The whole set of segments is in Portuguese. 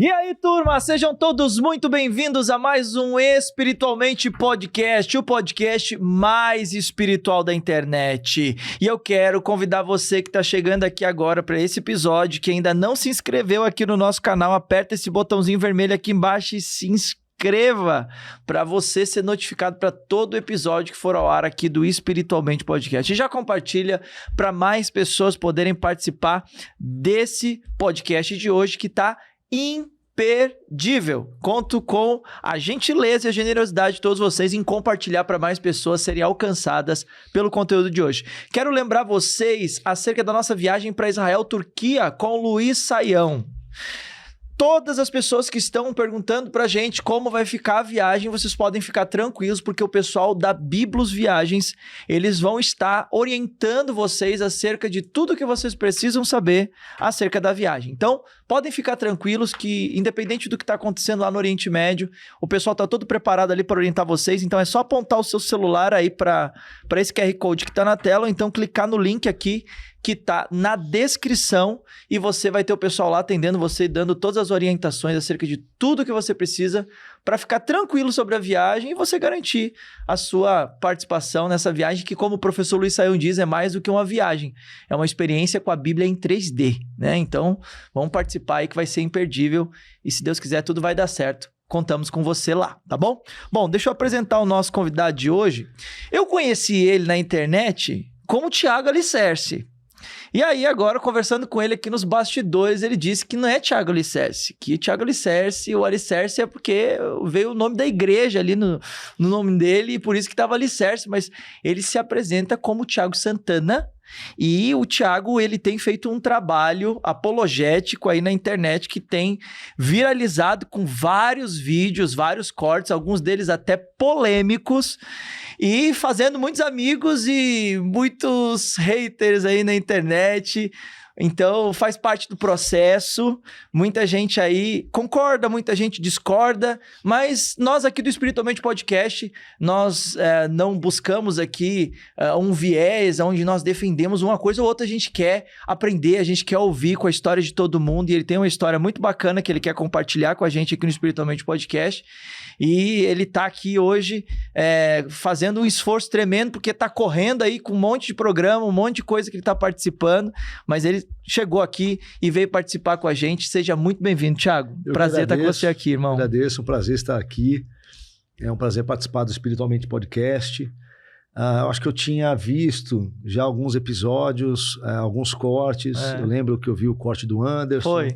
E aí, turma, sejam todos muito bem-vindos a mais um Espiritualmente Podcast, o podcast mais espiritual da internet. E eu quero convidar você que está chegando aqui agora para esse episódio, que ainda não se inscreveu aqui no nosso canal, aperta esse botãozinho vermelho aqui embaixo e se inscreva para você ser notificado para todo episódio que for ao ar aqui do Espiritualmente Podcast. E já compartilha para mais pessoas poderem participar desse podcast de hoje que está imperdível. Conto com a gentileza e a generosidade de todos vocês em compartilhar para mais pessoas serem alcançadas pelo conteúdo de hoje. Quero lembrar vocês acerca da nossa viagem para Israel, Turquia, com Luiz Saião. Todas as pessoas que estão perguntando pra gente como vai ficar a viagem, vocês podem ficar tranquilos, porque o pessoal da Biblos Viagens, eles vão estar orientando vocês acerca de tudo que vocês precisam saber acerca da viagem. Então, podem ficar tranquilos que, independente do que está acontecendo lá no Oriente Médio, o pessoal está todo preparado ali para orientar vocês, então é só apontar o seu celular aí para esse QR Code que está na tela, ou então clicar no link aqui, que tá na descrição, e você vai ter o pessoal lá atendendo você, dando todas as orientações acerca de tudo que você precisa para ficar tranquilo sobre a viagem e você garantir a sua participação nessa viagem, que, como o professor Luiz Saião diz, é mais do que uma viagem, é uma experiência com a Bíblia em 3D, né? Então, vamos participar aí que vai ser imperdível, e se Deus quiser, tudo vai dar certo. Contamos com você lá, tá bom? Bom, deixa eu apresentar o nosso convidado de hoje. Eu conheci ele na internet como Thiago Alicerce. E aí, agora, conversando com ele aqui nos bastidores, ele disse que não é Thiago Alicerce, que Thiago Alicerce, o Alicerce é porque veio o nome da igreja ali no nome dele, e por isso que estava Alicerce, mas ele se apresenta como Thiago Santana. E o Thiago, ele tem feito um trabalho apologético aí na internet que tem viralizado com vários vídeos, vários cortes, alguns deles até polêmicos, e fazendo muitos amigos e muitos haters aí na internet. Então, faz parte do processo, muita gente aí concorda, muita gente discorda, mas nós aqui do Espiritualmente Podcast, nós não buscamos aqui um viés onde nós defendemos uma coisa ou outra, a gente quer aprender, a gente quer ouvir com a história de todo mundo, e ele tem uma história muito bacana que ele quer compartilhar com a gente aqui no Espiritualmente Podcast, e ele tá aqui hoje fazendo um esforço tremendo, porque tá correndo aí com um monte de programa, um monte de coisa que ele tá participando, mas ele chegou aqui e veio participar com a gente. Seja muito bem-vindo, Thiago. Prazer estar com você aqui, irmão. Agradeço, um prazer estar aqui. É um prazer participar do Espiritualmente Podcast. Eu acho que eu tinha visto já alguns episódios, alguns cortes. Eu lembro que eu vi o corte do Anderson. Foi.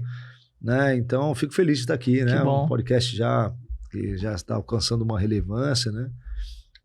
Né? Então, fico feliz de estar aqui. Que né? bom. Um podcast que já está alcançando uma relevância, né?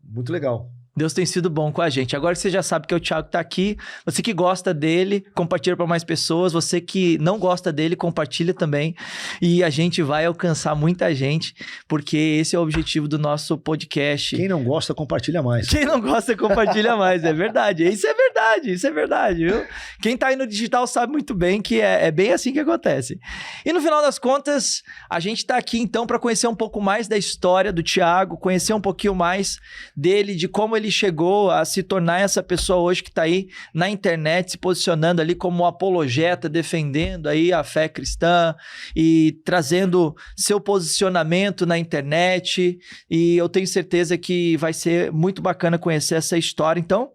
Muito legal. Deus tem sido bom com a gente. Agora que você já sabe que o Thiago tá aqui, você que gosta dele, compartilha para mais pessoas. Você que não gosta dele, compartilha também. E a gente vai alcançar muita gente, porque esse é o objetivo do nosso podcast. Quem não gosta, compartilha mais. Quem não gosta, compartilha mais. É verdade. Isso é verdade, viu? Quem tá aí no digital sabe muito bem que é bem assim que acontece. E no final das contas, a gente tá aqui então para conhecer um pouco mais da história do Thiago, conhecer um pouquinho mais dele, de como ele chegou a se tornar essa pessoa hoje que está aí na internet, se posicionando ali como um apologeta, defendendo aí a fé cristã e trazendo seu posicionamento na internet. E eu tenho certeza que vai ser muito bacana conhecer essa história. Então,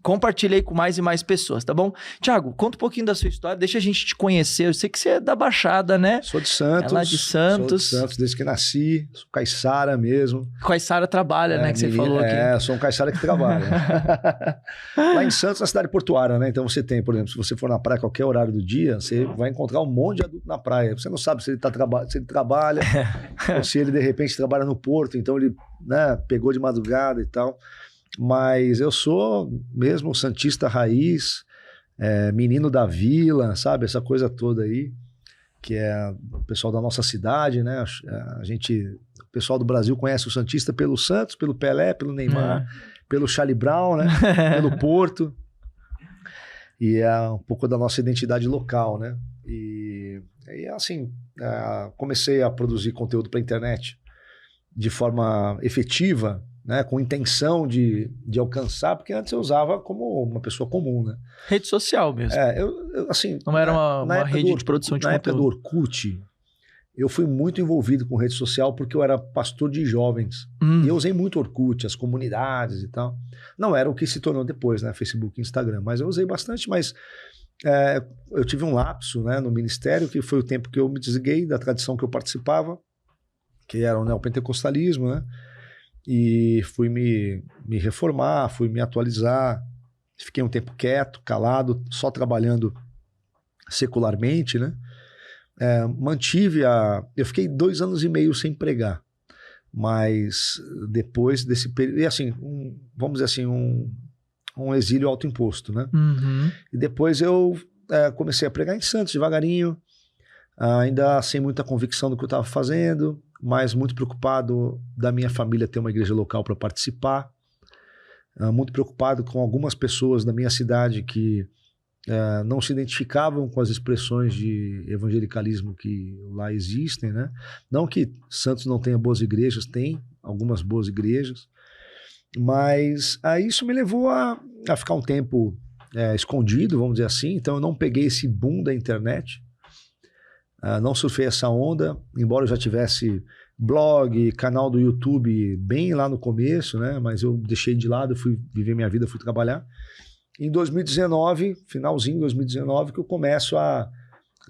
compartilha aí com mais e mais pessoas, tá bom? Thiago, conta um pouquinho da sua história, deixa a gente te conhecer. Eu sei que você é da Baixada, né? Sou de Santos. É lá de Santos. Sou de Santos desde que nasci, sou caiçara mesmo. Caiçara trabalha, né? Que você falou aqui. Sou um caiçara que trabalha. Lá em Santos, na cidade portuária, né? Então você tem, por exemplo, se você for na praia a qualquer horário do dia, você vai encontrar um monte de adulto na praia. Você não sabe se ele trabalha ou se ele, de repente, trabalha no porto. Então ele, né, pegou de madrugada e tal. Mas eu sou mesmo santista raiz, menino da vila, sabe? Essa coisa toda aí, que é o pessoal da nossa cidade, né? O pessoal do Brasil conhece o santista pelo Santos, pelo Pelé, pelo Neymar, pelo Charlie Brown, né? Pelo Porto. E é um pouco da nossa identidade local, né? E assim, comecei a produzir conteúdo para a internet de forma efetiva, né, com intenção de alcançar, porque antes eu usava como uma pessoa comum, né? Rede social mesmo. Eu assim... Não era uma rede de produção de conteúdo. Na época do Orkut, eu fui muito envolvido com rede social porque eu era pastor de jovens. E eu usei muito Orkut, as comunidades e tal. Não era o que se tornou depois, né? Facebook e Instagram. Mas eu usei bastante, mas eu tive um lapso, né, no ministério, que foi o tempo que eu me desliguei da tradição que eu participava, que era o neopentecostalismo, né? E fui me reformar, fui me atualizar. Fiquei um tempo quieto, calado, só trabalhando secularmente, né? Eu fiquei 2 anos e meio sem pregar, mas depois desse período, e assim, vamos dizer assim, um exílio autoimposto, né? E depois eu comecei a pregar em Santos devagarinho, ainda sem muita convicção do que eu estava fazendo, mas muito preocupado da minha família ter uma igreja local para participar, muito preocupado com algumas pessoas da minha cidade que não se identificavam com as expressões de evangelicalismo que lá existem, né? Não que Santos não tenha boas igrejas, tem algumas boas igrejas, mas isso me levou a ficar um tempo escondido, vamos dizer assim. Então eu não peguei esse boom da internet, não surfei essa onda, embora eu já tivesse blog, canal do YouTube bem lá no começo, né? Mas eu deixei de lado, fui viver minha vida, fui trabalhar. Em 2019, finalzinho de 2019, que eu começo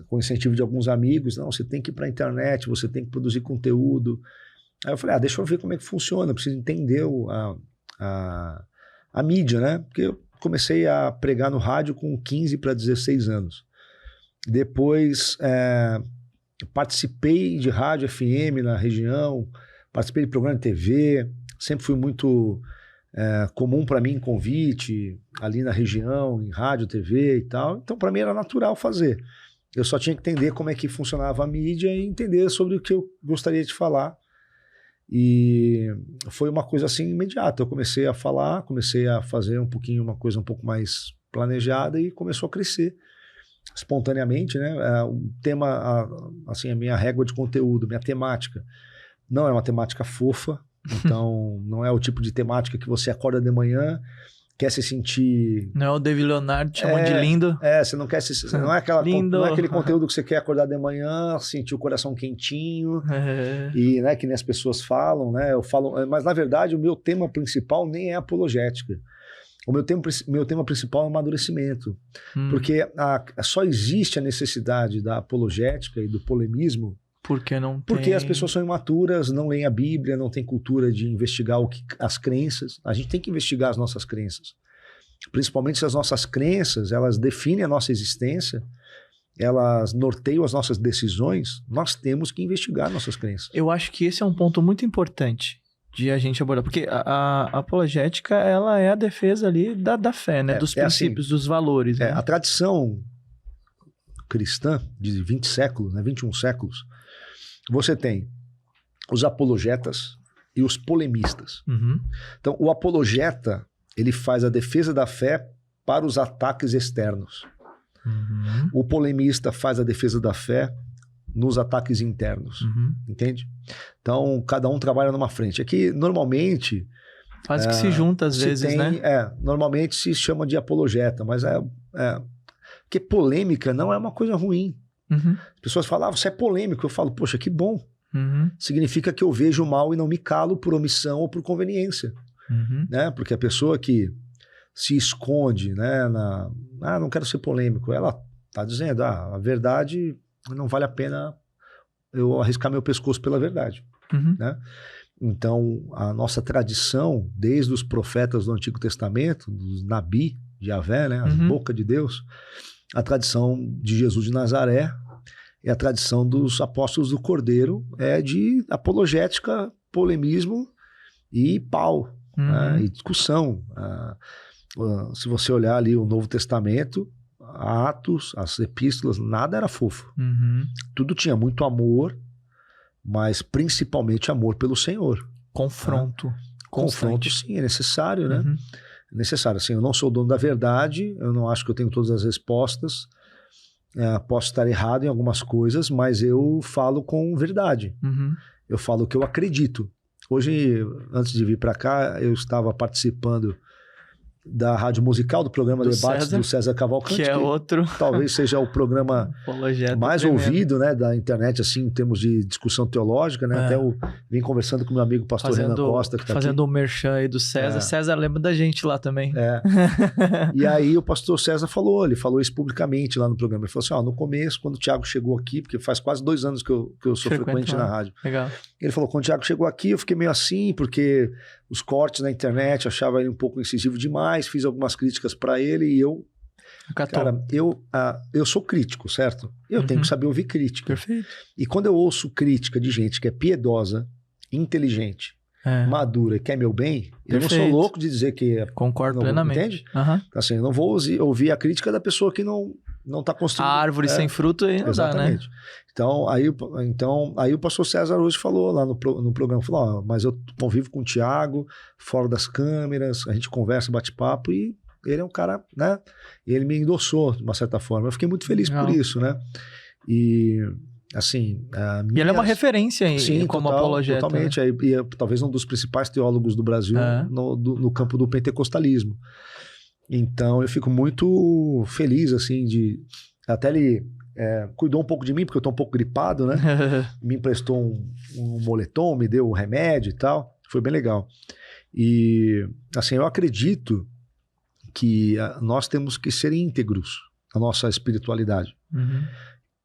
com incentivo de alguns amigos, não, você tem que ir para a internet, você tem que produzir conteúdo. Aí eu falei, deixa eu ver como é que funciona, eu preciso entender a mídia, né? Porque eu comecei a pregar no rádio com 15 para 16 anos. Depois participei de rádio FM na região, participei de programa de TV, sempre fui muito comum para mim convite ali na região, em rádio, TV e tal. Então para mim era natural fazer. Eu só tinha que entender como é que funcionava a mídia e entender sobre o que eu gostaria de falar. E foi uma coisa assim imediata. Eu comecei a falar, comecei a fazer uma coisa um pouco mais planejada e começou a crescer espontaneamente, né? O tema, assim, a minha régua de conteúdo, minha temática, não é uma temática fofa. Então, não é o tipo de temática que você acorda de manhã, quer se sentir... Não é o David Leonardo te chamando de lindo. Você não quer não é não é aquele conteúdo que você quer acordar de manhã, sentir o coração quentinho, e, né, que nem as pessoas falam, né? Eu falo, mas na verdade o meu tema principal nem é apologética. O meu tema principal é amadurecimento. Porque só existe a necessidade da apologética e do polemismo porque as pessoas são imaturas, não leem a Bíblia, não têm cultura de investigar as crenças. A gente tem que investigar as nossas crenças. Principalmente se as nossas crenças, elas definem a nossa existência, elas norteiam as nossas decisões, nós temos que investigar nossas crenças. Eu acho que esse é um ponto muito importante de a gente abordar, porque a apologética, ela é a defesa ali da fé, né? Dos princípios, assim, dos valores. Né? A tradição cristã de 20 séculos, né? 21 séculos, você tem os apologetas e os polemistas. Então, o apologeta, ele faz a defesa da fé para os ataques externos. O polemista faz a defesa da fé nos ataques internos. Entende? Então, cada um trabalha numa frente. Aqui, normalmente... Quase que se junta às vezes, né? Normalmente se chama de apologeta, mas porque polêmica não é uma coisa ruim. As pessoas falam, você é polêmico. Eu falo, poxa, que bom. Significa que eu vejo o mal e não me calo por omissão ou por conveniência. Né? Porque a pessoa que se esconde, né, não quero ser polêmico, ela está dizendo, a verdade não vale a pena eu arriscar meu pescoço pela verdade. Né? Então, a nossa tradição, desde os profetas do Antigo Testamento, dos Nabi, de Yahvé, né, a boca de Deus, a tradição de Jesus de Nazaré e a tradição dos apóstolos do Cordeiro é de apologética, polemismo e pau, né, e discussão. Se você olhar ali o Novo Testamento, Atos, as epístolas, nada era fofo. Tudo tinha muito amor, mas principalmente amor pelo Senhor. Confronto. Né? Confronto, sim, é necessário, né? É necessário. Assim, eu não sou o dono da verdade, eu não acho que eu tenho todas as respostas, posso estar errado em algumas coisas, mas eu falo com verdade. Eu falo o que eu acredito. Hoje, antes de vir para cá, eu estava participando da Rádio Musical, do programa Do Debates César, do César Cavalcante, que é outro talvez seja o programa apologeta mais tremendo. ouvido, né, da internet, assim, em termos de discussão teológica, né? É. Até eu vim conversando com meu amigo pastor Renan Costa, que tá fazendo aqui. o merchan aí do César. É. César lembra da gente lá também. É. E aí o pastor César ele falou isso publicamente lá no programa. Ele falou assim, no começo, quando o Thiago chegou aqui, porque faz quase 2 anos que eu sou frequente na rádio. Legal. Ele falou, quando o Thiago chegou aqui, eu fiquei meio assim, porque os cortes na internet, achava ele um pouco incisivo demais, fiz algumas críticas para ele e eu... Cara, eu sou crítico, certo? Eu tenho que saber ouvir crítica. Perfeito. E quando eu ouço crítica de gente que é piedosa, inteligente, madura e quer meu bem, eu não sou louco de dizer que... Concordo plenamente. Entende? Uhum. Assim, eu não vou ouvir a crítica da pessoa que não tá construindo... A árvore sem fruto aí não exatamente. dá, né? Então, aí o pastor César hoje falou lá no programa, falou, mas eu convivo com o Thiago, fora das câmeras, a gente conversa, bate papo e ele é um cara, né? Ele me endossou de uma certa forma. Eu fiquei muito feliz por isso, né? E, assim... E ele é uma referência como apologeta. Totalmente. Né? E é talvez um dos principais teólogos do Brasil no campo do pentecostalismo. Então, eu fico muito feliz, assim, de... Até ele cuidou um pouco de mim, porque eu tô um pouco gripado, né? Me emprestou um moletom, me deu um remédio e tal. Foi bem legal. E, assim, eu acredito que nós temos que ser íntegros na nossa espiritualidade. Uhum.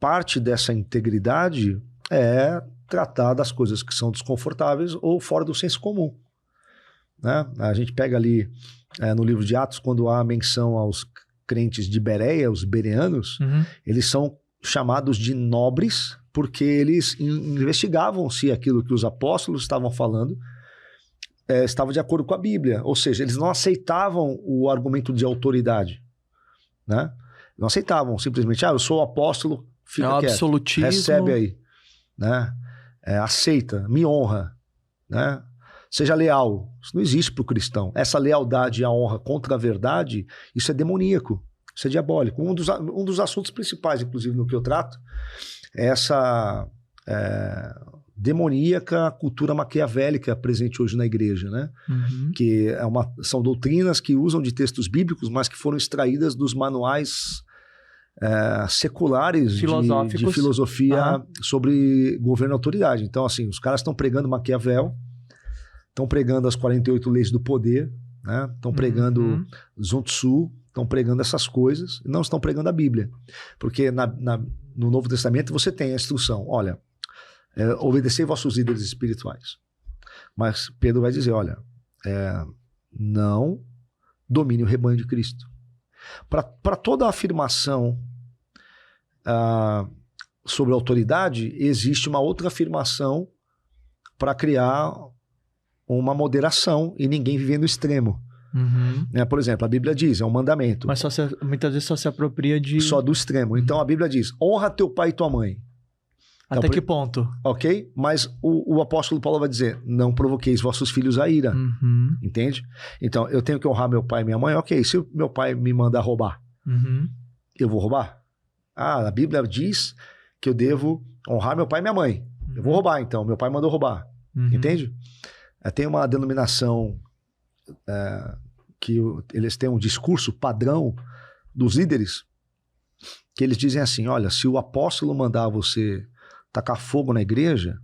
Parte dessa integridade é tratar das coisas que são desconfortáveis ou fora do senso comum. Né? A gente pega ali no livro de Atos, quando há menção aos crentes de Bereia, os bereanos, eles são chamados de nobres porque eles investigavam se aquilo que os apóstolos estavam falando estava de acordo com a Bíblia. Ou seja, eles não aceitavam o argumento de autoridade. Né? Não aceitavam simplesmente, eu sou o apóstolo, fica quieto, absolutismo. Recebe aí. Né? Aceita, me honra. Né? Seja leal. Isso não existe para o cristão. Essa lealdade e a honra contra a verdade, isso é demoníaco, isso é diabólico. Um dos assuntos principais, inclusive, no que eu trato, é essa... demoníaca cultura maquiavélica presente hoje na igreja, né? Que são doutrinas que usam de textos bíblicos, mas que foram extraídas dos manuais seculares de filosofia sobre governo e autoridade. Então, assim, os caras estão pregando Maquiavel, estão pregando as 48 leis do poder, né? Estão pregando Sun Tzu, estão pregando essas coisas, e não estão pregando a Bíblia. Porque no Novo Testamento você tem a instrução, olha, obedecei vossos líderes espirituais. Mas Pedro vai dizer, olha, não domine o rebanho de Cristo. Para toda afirmação sobre autoridade, existe uma outra afirmação para criar uma moderação e ninguém viver no extremo. Por exemplo, a Bíblia diz, é um mandamento. Mas muitas vezes só se apropria de... Só do extremo. Então a Bíblia diz, honra teu pai e tua mãe. Até então, que ponto? Ok? Mas o apóstolo Paulo vai dizer, não provoqueis vossos filhos a ira. Entende? Então, eu tenho que honrar meu pai e minha mãe, ok. Se meu pai me mandar roubar, eu vou roubar? A Bíblia diz que eu devo honrar meu pai e minha mãe. Eu vou roubar, então. Meu pai mandou roubar. Entende? Tem uma denominação que eles têm um discurso padrão dos líderes, que eles dizem assim, olha, se o apóstolo mandar você tacar fogo na igreja,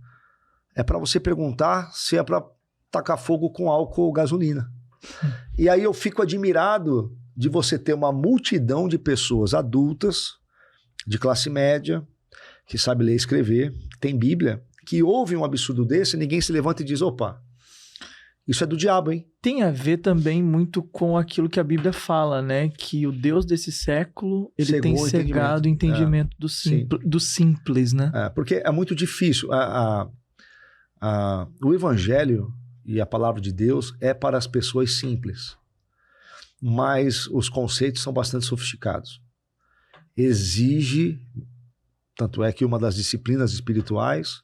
é para você perguntar se é para tacar fogo com álcool ou gasolina. E aí eu fico admirado de você ter uma multidão de pessoas adultas, de classe média, que sabe ler e escrever, tem Bíblia, que ouve um absurdo desse e ninguém se levanta e diz, opa, isso é do diabo, hein? Tem a ver também muito com aquilo que a Bíblia fala, né? Que o Deus desse século, ele tem cegado o entendimento do simples, né? Porque é muito difícil. O Evangelho e a palavra de Deus é para as pessoas simples. Mas os conceitos são bastante sofisticados. Exige, tanto é que uma das disciplinas espirituais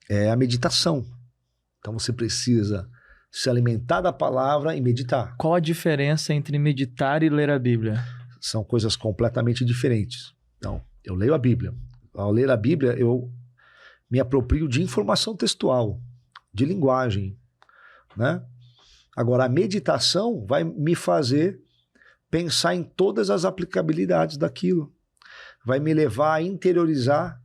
é a meditação. Então você precisa se alimentar da palavra e meditar. Qual a diferença entre meditar e ler a Bíblia? São coisas completamente diferentes. Então, eu leio a Bíblia. Ao ler a Bíblia, eu me aproprio de informação textual, de linguagem, né? Agora, a meditação vai me fazer pensar em todas as aplicabilidades daquilo. Vai me levar a interiorizar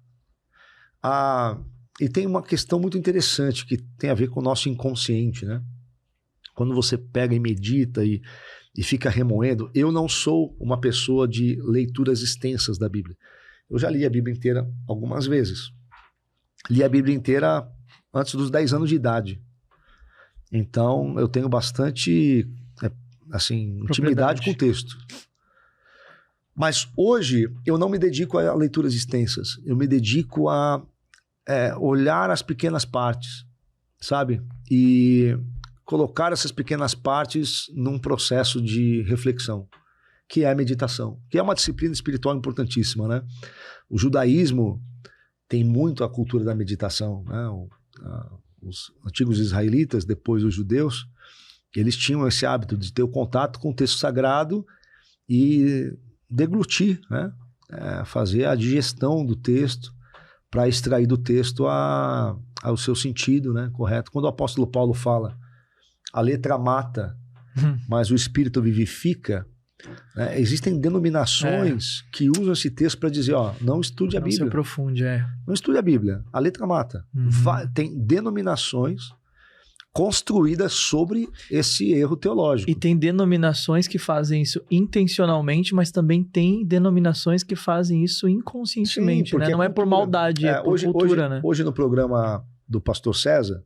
E tem uma questão muito interessante que tem a ver com o nosso inconsciente, né? Quando você pega e medita e fica remoendo, eu não sou uma pessoa de leituras extensas da Bíblia. Eu já li a Bíblia inteira algumas vezes. Li a Bíblia inteira antes dos 10 anos de idade. Então, eu tenho bastante, intimidade com o texto. Mas hoje, eu não me dedico a leituras extensas. Eu me dedico a olhar as pequenas partes, sabe? E colocar essas pequenas partes num processo de reflexão, que é a meditação, que é uma disciplina espiritual importantíssima, né? O judaísmo tem muito a cultura da meditação, né? Os antigos israelitas, depois os judeus, eles tinham esse hábito de ter o contato com o texto sagrado e deglutir, né? Fazer a digestão do texto para extrair do texto o seu sentido, né? Correto. Quando o apóstolo Paulo fala a letra mata, mas o espírito vivifica, né? Existem denominações que usam esse texto para dizer, não estude a Bíblia. Não se aprofunde, Não estude a Bíblia. A letra mata. Tem denominações construídas sobre esse erro teológico. E tem denominações que fazem isso intencionalmente, mas também tem denominações que fazem isso inconscientemente, né? Não é por maldade, é por cultura, né? Hoje no programa do pastor César,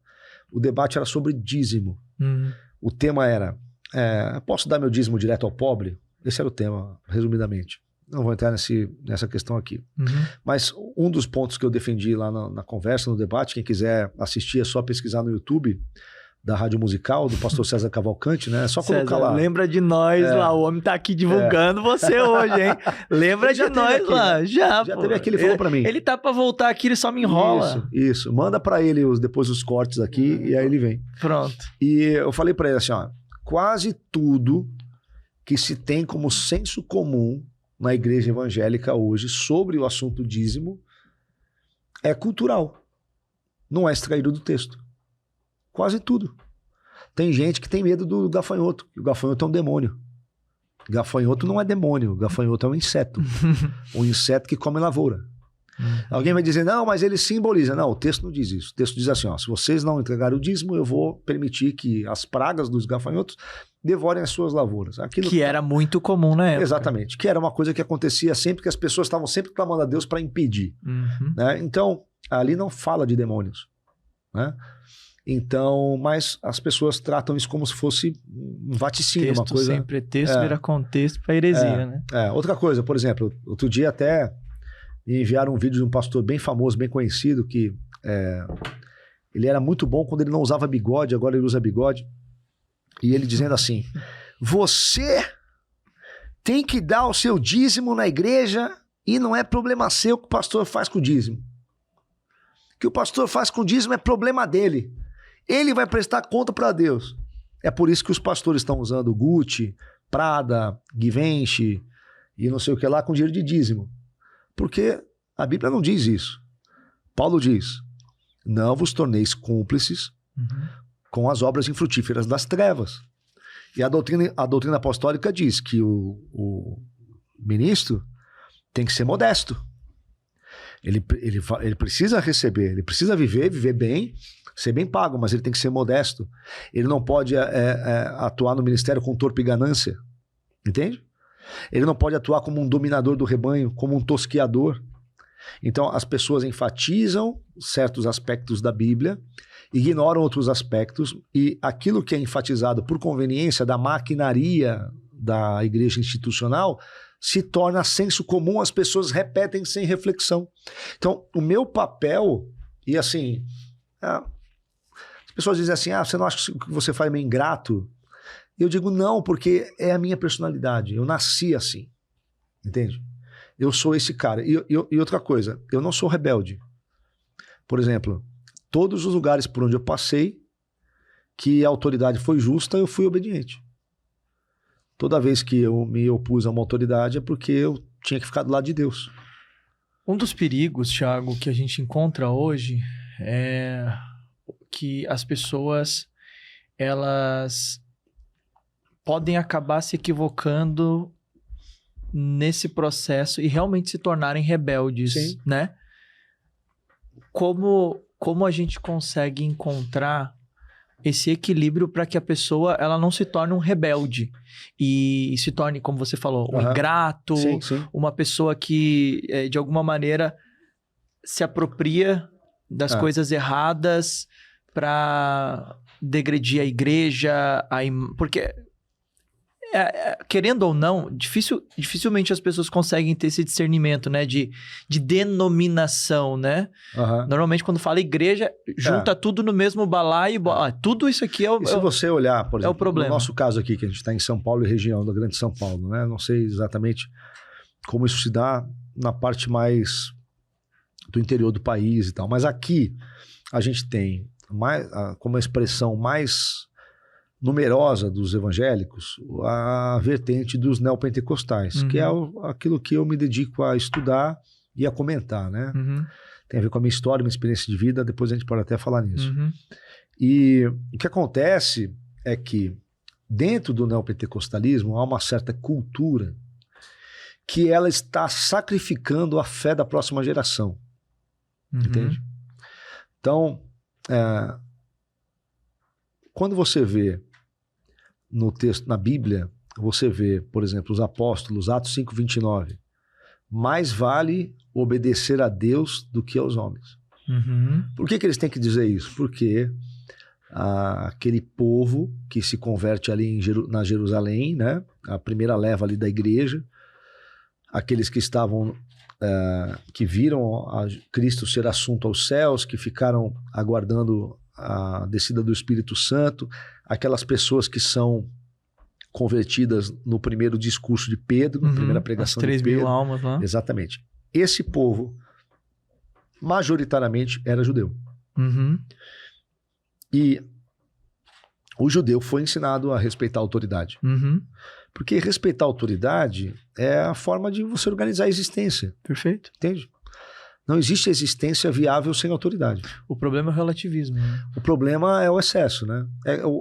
o debate era sobre dízimo. O tema era, posso dar meu dízimo direto ao pobre? Esse era o tema, resumidamente. Não vou entrar nessa questão aqui. Mas um dos pontos que eu defendi lá na conversa, no debate, quem quiser assistir é só pesquisar no YouTube da Rádio Musical, do pastor César Cavalcante, né? É só colocar lá. Lembra de nós lá, o homem tá aqui divulgando você hoje, hein? Lembra de nós aqui, lá, né? Já teve aqui, ele falou pra mim. Ele tá pra voltar aqui, ele só me enrola. Isso. Manda pra ele depois os cortes aqui e aí ele vem. Pronto. E eu falei pra ele assim, quase tudo que se tem como senso comum na igreja evangélica hoje sobre o assunto dízimo é cultural. Não é extraído do texto. Quase tudo. Tem gente que tem medo do gafanhoto. O gafanhoto é um demônio. Gafanhoto não é demônio. Gafanhoto é um inseto. Um inseto que come lavoura. Alguém vai dizer, não, mas ele simboliza. Não, o texto não diz isso. O texto diz assim, se vocês não entregarem o dízimo, eu vou permitir que as pragas dos gafanhotos devorem as suas lavouras. Aquilo que era muito comum na época. Exatamente. Que era uma coisa que acontecia sempre, que as pessoas estavam sempre clamando a Deus para impedir. Né? Então, ali não fala de demônios. Né? Então, mas as pessoas tratam isso como se fosse um vaticínio, texto uma coisa... sem pretexto vira contexto para heresia, né? Outra coisa, por exemplo, outro dia até me enviaram um vídeo de um pastor bem famoso, bem conhecido, que ele era muito bom quando ele não usava bigode, agora ele usa bigode. E ele dizendo assim, você tem que dar o seu dízimo na igreja e não é problema seu o que o pastor faz com o dízimo. O que o pastor faz com o dízimo é problema dele. Ele vai prestar conta para Deus. É por isso que os pastores estão usando Gucci, Prada, Givenchy e não sei o que lá com dinheiro de dízimo. Porque a Bíblia não diz isso. Paulo diz, não vos torneis cúmplices com as obras infrutíferas das trevas. E a doutrina apostólica diz que o ministro tem que ser modesto. Ele precisa receber, ele precisa viver bem, ser bem pago, mas ele tem que ser modesto. Ele não pode atuar no ministério com torpe e ganância. Entende? Ele não pode atuar como um dominador do rebanho, como um tosqueador. Então, as pessoas enfatizam certos aspectos da Bíblia, ignoram outros aspectos, e aquilo que é enfatizado por conveniência da maquinaria da igreja institucional se torna senso comum, as pessoas repetem sem reflexão. Então, o meu papel, e assim, as pessoas dizem assim, você não acha que você faz meio ingrato? Eu digo não, porque é a minha personalidade, eu nasci assim, entende? Eu sou esse cara. E outra coisa, eu não sou rebelde. Por exemplo, todos os lugares por onde eu passei, que a autoridade foi justa, eu fui obediente. Toda vez que eu me opus a uma autoridade é porque eu tinha que ficar do lado de Deus. Um dos perigos, Thiago, que a gente encontra hoje é que as pessoas, elas podem acabar se equivocando nesse processo e realmente se tornarem rebeldes, Sim. né? Como a gente consegue encontrar esse equilíbrio para que a pessoa ela não se torne um rebelde e se torne, como você falou, um ingrato, Sim, sim. uma pessoa que de alguma maneira se apropria das coisas erradas para degredir a igreja, porque querendo ou não, dificilmente as pessoas conseguem ter esse discernimento, né? De denominação, né? Normalmente, quando fala igreja, junta tudo no mesmo balaio. Tudo isso aqui E se você olhar, por exemplo, o problema. No nosso caso aqui, que a gente está em São Paulo e região da Grande São Paulo, né? Não sei exatamente como isso se dá na parte mais do interior do país e tal. Mas aqui, a gente tem, como a expressão mais numerosa dos evangélicos, a vertente dos neopentecostais, que é aquilo que eu me dedico a estudar e a comentar, né? Tem a ver com a minha história, minha experiência de vida, depois a gente pode até falar nisso. E o que acontece é que dentro do neopentecostalismo há uma certa cultura que ela está sacrificando a fé da próxima geração. Entende? Então, quando você vê no texto, na Bíblia, você vê, por exemplo, os apóstolos, Atos 5:29, mais vale obedecer a Deus do que aos homens. Por que eles têm que dizer isso? Porque aquele povo que se converte ali na Jerusalém, né, a primeira leva ali da igreja, aqueles que estavam, que viram a Cristo ser assunto aos céus, que ficaram aguardando a descida do Espírito Santo, aquelas pessoas que são convertidas no primeiro discurso de Pedro, na primeira pregação de Pedro. As 3.000 almas lá. Exatamente. Esse povo, majoritariamente, era judeu. E o judeu foi ensinado a respeitar a autoridade. Porque respeitar a autoridade é a forma de você organizar a existência. Perfeito. Entende? Não existe existência viável sem autoridade. O problema é o relativismo. Né? O problema é o excesso, né?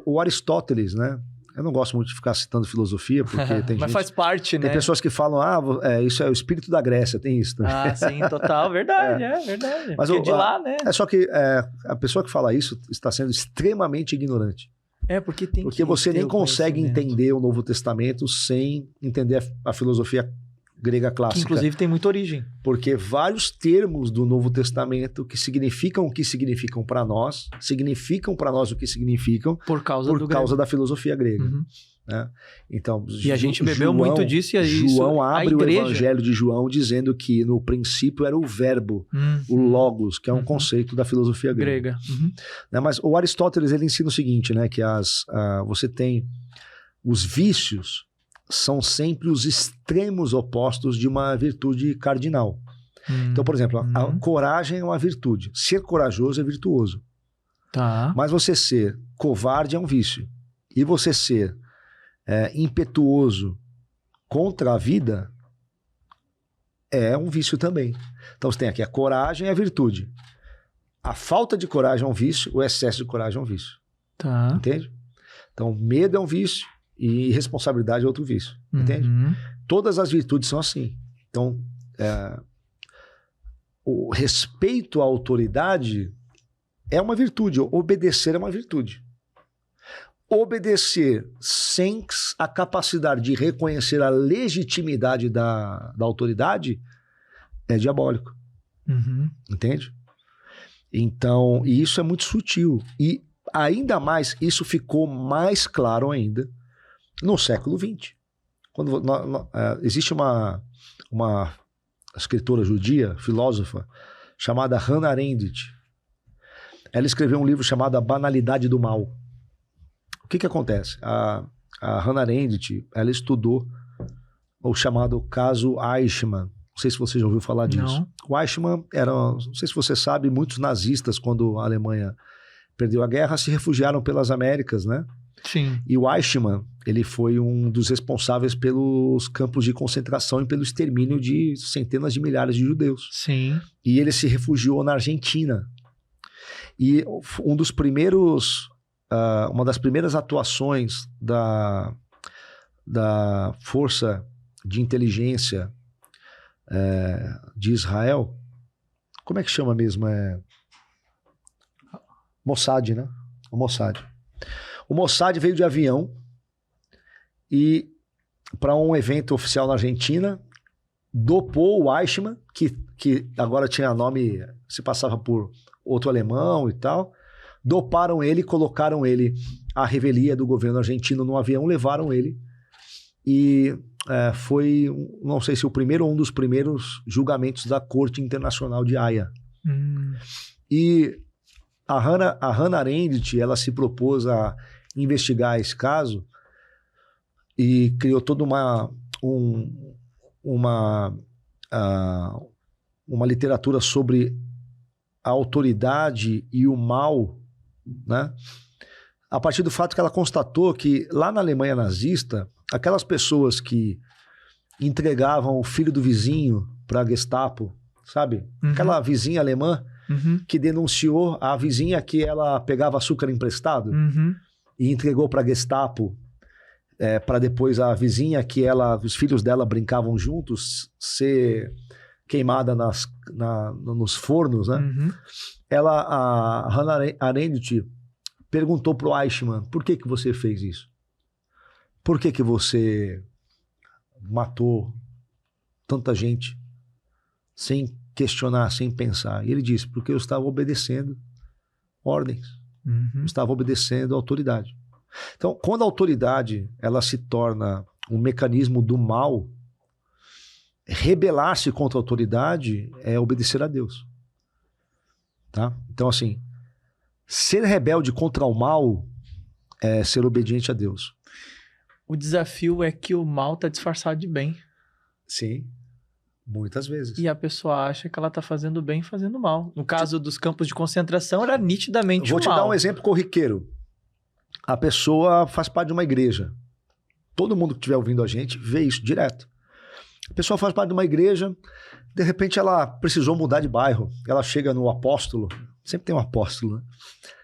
O Aristóteles, né? Eu não gosto muito de ficar citando filosofia, porque tem Mas faz parte, né? Tem pessoas que falam, isso é o espírito da Grécia, tem isso também. Sim, total, verdade, verdade. Mas porque de lá, né? É só que a pessoa que fala isso está sendo extremamente ignorante. Porque você nem consegue entender o Novo Testamento sem entender a filosofia grega clássica. Que inclusive tem muita origem. Porque vários termos do Novo Testamento que significam o que significam para nós, significam para nós o que significam por causa da filosofia grega. Né? Então, e a gente bebeu muito disso. João abre o Evangelho de João dizendo que no princípio era o verbo, o logos, que é um conceito da filosofia grega. Né? Mas o Aristóteles ele ensina o seguinte, né? Que você tem os vícios são sempre os extremos opostos de uma virtude cardinal. Então, por exemplo, a coragem é uma virtude. Ser corajoso é virtuoso. Mas você ser covarde é um vício. E você ser impetuoso contra a vida é um vício também. Então você tem aqui a coragem é a virtude. A falta de coragem é um vício, o excesso de coragem é um vício. Entende? Então medo é um vício e irresponsabilidade é outro vício. Entende? Todas as virtudes são assim. Então o respeito à autoridade é uma virtude, obedecer é uma virtude. Obedecer sem a capacidade de reconhecer a legitimidade da autoridade é diabólico. Entende? Então, e isso é muito sutil. E ainda mais, isso ficou mais claro ainda no século XX. Quando existe uma escritora judia, filósofa, chamada Hannah Arendt. Ela escreveu um livro chamado A Banalidade do Mal. O que acontece? A Hannah Arendt, ela estudou o chamado caso Eichmann. Não sei se você já ouviu falar disso. Não. O Eichmann não sei se você sabe, muitos nazistas, quando a Alemanha perdeu a guerra, se refugiaram pelas Américas, né? Sim. E o Eichmann, ele foi um dos responsáveis pelos campos de concentração e pelo extermínio de centenas de milhares de judeus. Sim. E ele se refugiou na Argentina. E uma das primeiras atuações da Força de Inteligência de Israel, como é que chama mesmo? Mossad, né? O Mossad. O Mossad veio de avião e para um evento oficial na Argentina, dopou o Eichmann, que agora tinha nome, se passava por outro alemão e tal, doparam ele, colocaram ele à revelia do governo argentino no avião, levaram ele e foi, não sei se o primeiro ou um dos primeiros julgamentos da Corte Internacional de Haia. E a Hannah Arendt, ela se propôs a investigar esse caso e criou toda uma literatura sobre a autoridade e o mal, né? A partir do fato que ela constatou que lá na Alemanha nazista, aquelas pessoas que entregavam o filho do vizinho para a Gestapo, sabe? Aquela vizinha alemã que denunciou a vizinha que ela pegava açúcar emprestado e entregou para a Gestapo, para depois a vizinha que os filhos dela brincavam juntos ser queimada nos fornos, né? A Hannah Arendt perguntou pro Eichmann: por que você fez isso? Por que você matou tanta gente sem questionar, sem pensar? E ele disse: porque eu estava obedecendo ordens, eu estava obedecendo a autoridade. Então, quando a autoridade ela se torna um mecanismo do mal, rebelar-se contra a autoridade é obedecer a Deus. Tá? Então, assim, ser rebelde contra o mal é ser obediente a Deus. O desafio é que o mal está disfarçado de bem. Sim, muitas vezes. E a pessoa acha que ela está fazendo bem fazendo mal. No caso dos campos de concentração, era nitidamente o mal. Vou te dar um exemplo corriqueiro. A pessoa faz parte de uma igreja. Todo mundo que estiver ouvindo a gente vê isso direto. A pessoa faz parte de uma igreja, de repente ela precisou mudar de bairro. Ela chega no apóstolo, sempre tem um apóstolo, né?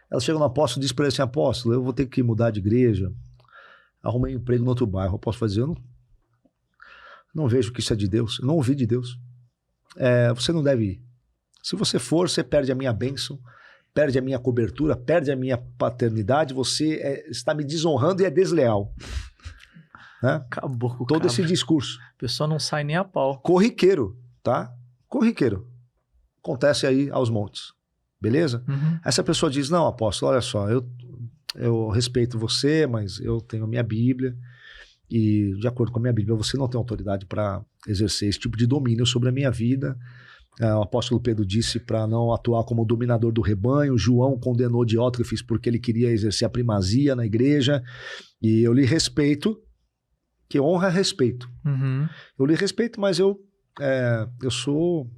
Ela chega no apóstolo e diz para ele assim: apóstolo, eu vou ter que mudar de igreja, arrumei um emprego no outro bairro. O apóstolo vai dizer: eu não vejo que isso é de Deus, eu não ouvi de Deus. Você não deve ir. Se você for, você perde a minha bênção, perde a minha cobertura, perde a minha paternidade, você está me desonrando e é desleal. Né? Acabou com o todo esse discurso. A pessoa não sai nem a pau. Corriqueiro, tá? Corriqueiro. Acontece aí aos montes. Beleza? Essa pessoa diz: não, apóstolo, olha só, eu respeito você, mas eu tenho a minha Bíblia e, de acordo com a minha Bíblia, você não tem autoridade para exercer esse tipo de domínio sobre a minha vida. O apóstolo Pedro disse para não atuar como dominador do rebanho. João condenou Diótrefes porque ele queria exercer a primazia na igreja. E eu lhe respeito, que honra é respeito. Eu lhe respeito, mas eu sou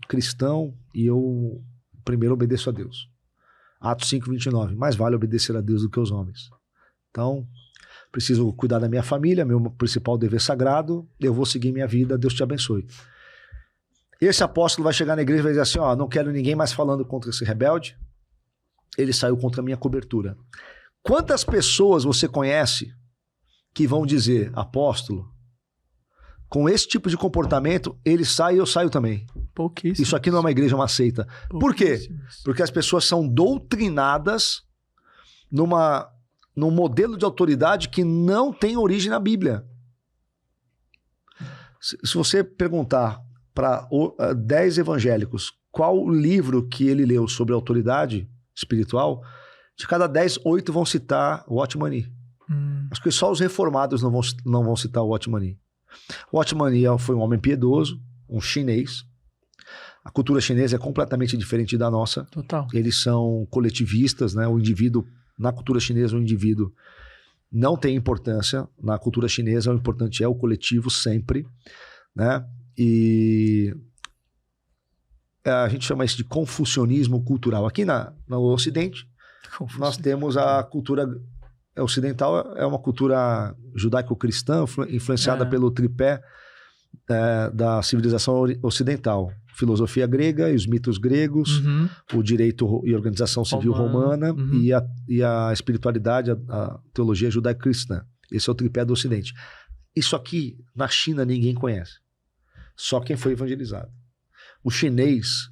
cristão e eu primeiro obedeço a Deus. Atos 5:29. Mais vale obedecer a Deus do que aos homens. Então, preciso cuidar da minha família, meu principal dever sagrado. Eu vou seguir minha vida, Deus te abençoe. Esse apóstolo vai chegar na igreja e vai dizer assim: não quero ninguém mais falando contra esse rebelde. Ele saiu contra a minha cobertura. Quantas pessoas você conhece que vão dizer: apóstolo, com esse tipo de comportamento, ele sai e eu saio também? Pouquíssimo. Isso aqui não é uma igreja, é uma seita. Por quê? Porque as pessoas são doutrinadas num modelo de autoridade que não tem origem na Bíblia. Se você perguntar para 10 evangélicos qual o livro que ele leu sobre autoridade espiritual, de cada 10, 8 vão citar o Watchman Nee. Acho que só os reformados não vão citar o Watchman Nee. O Watchman Nee foi um homem piedoso, um chinês. A cultura chinesa é completamente diferente da nossa. Total. Eles são coletivistas, né? O indivíduo, na cultura chinesa, o indivíduo não tem importância. Na cultura chinesa, o importante é o coletivo sempre, né? E a gente chama isso de confucionismo cultural. Aqui no Ocidente, nós temos a cultura ocidental, é uma cultura judaico-cristã, influenciada pelo tripé da civilização ocidental. Filosofia grega e os mitos gregos, o direito e organização civil romana e a espiritualidade, a teologia judaico-cristã. Esse é o tripé do Ocidente. isso aqui na China ninguém conhece. Só quem foi evangelizado. O chinês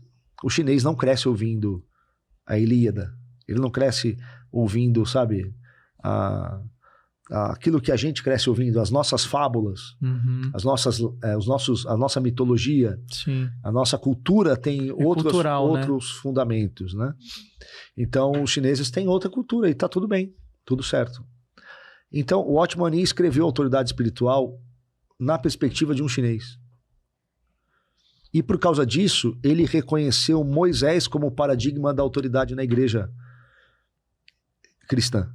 não cresce ouvindo a Ilíada. Ele não cresce ouvindo, sabe, aquilo que a gente cresce ouvindo, as nossas fábulas, a nossa mitologia. Sim. A nossa cultura tem outros fundamentos, né? Então, os chineses têm outra cultura e tá tudo bem, tudo certo. Então, o Watchman Nee escreveu Autoridade Espiritual na perspectiva de um chinês. E por causa disso, ele reconheceu Moisés como o paradigma da autoridade na igreja cristã.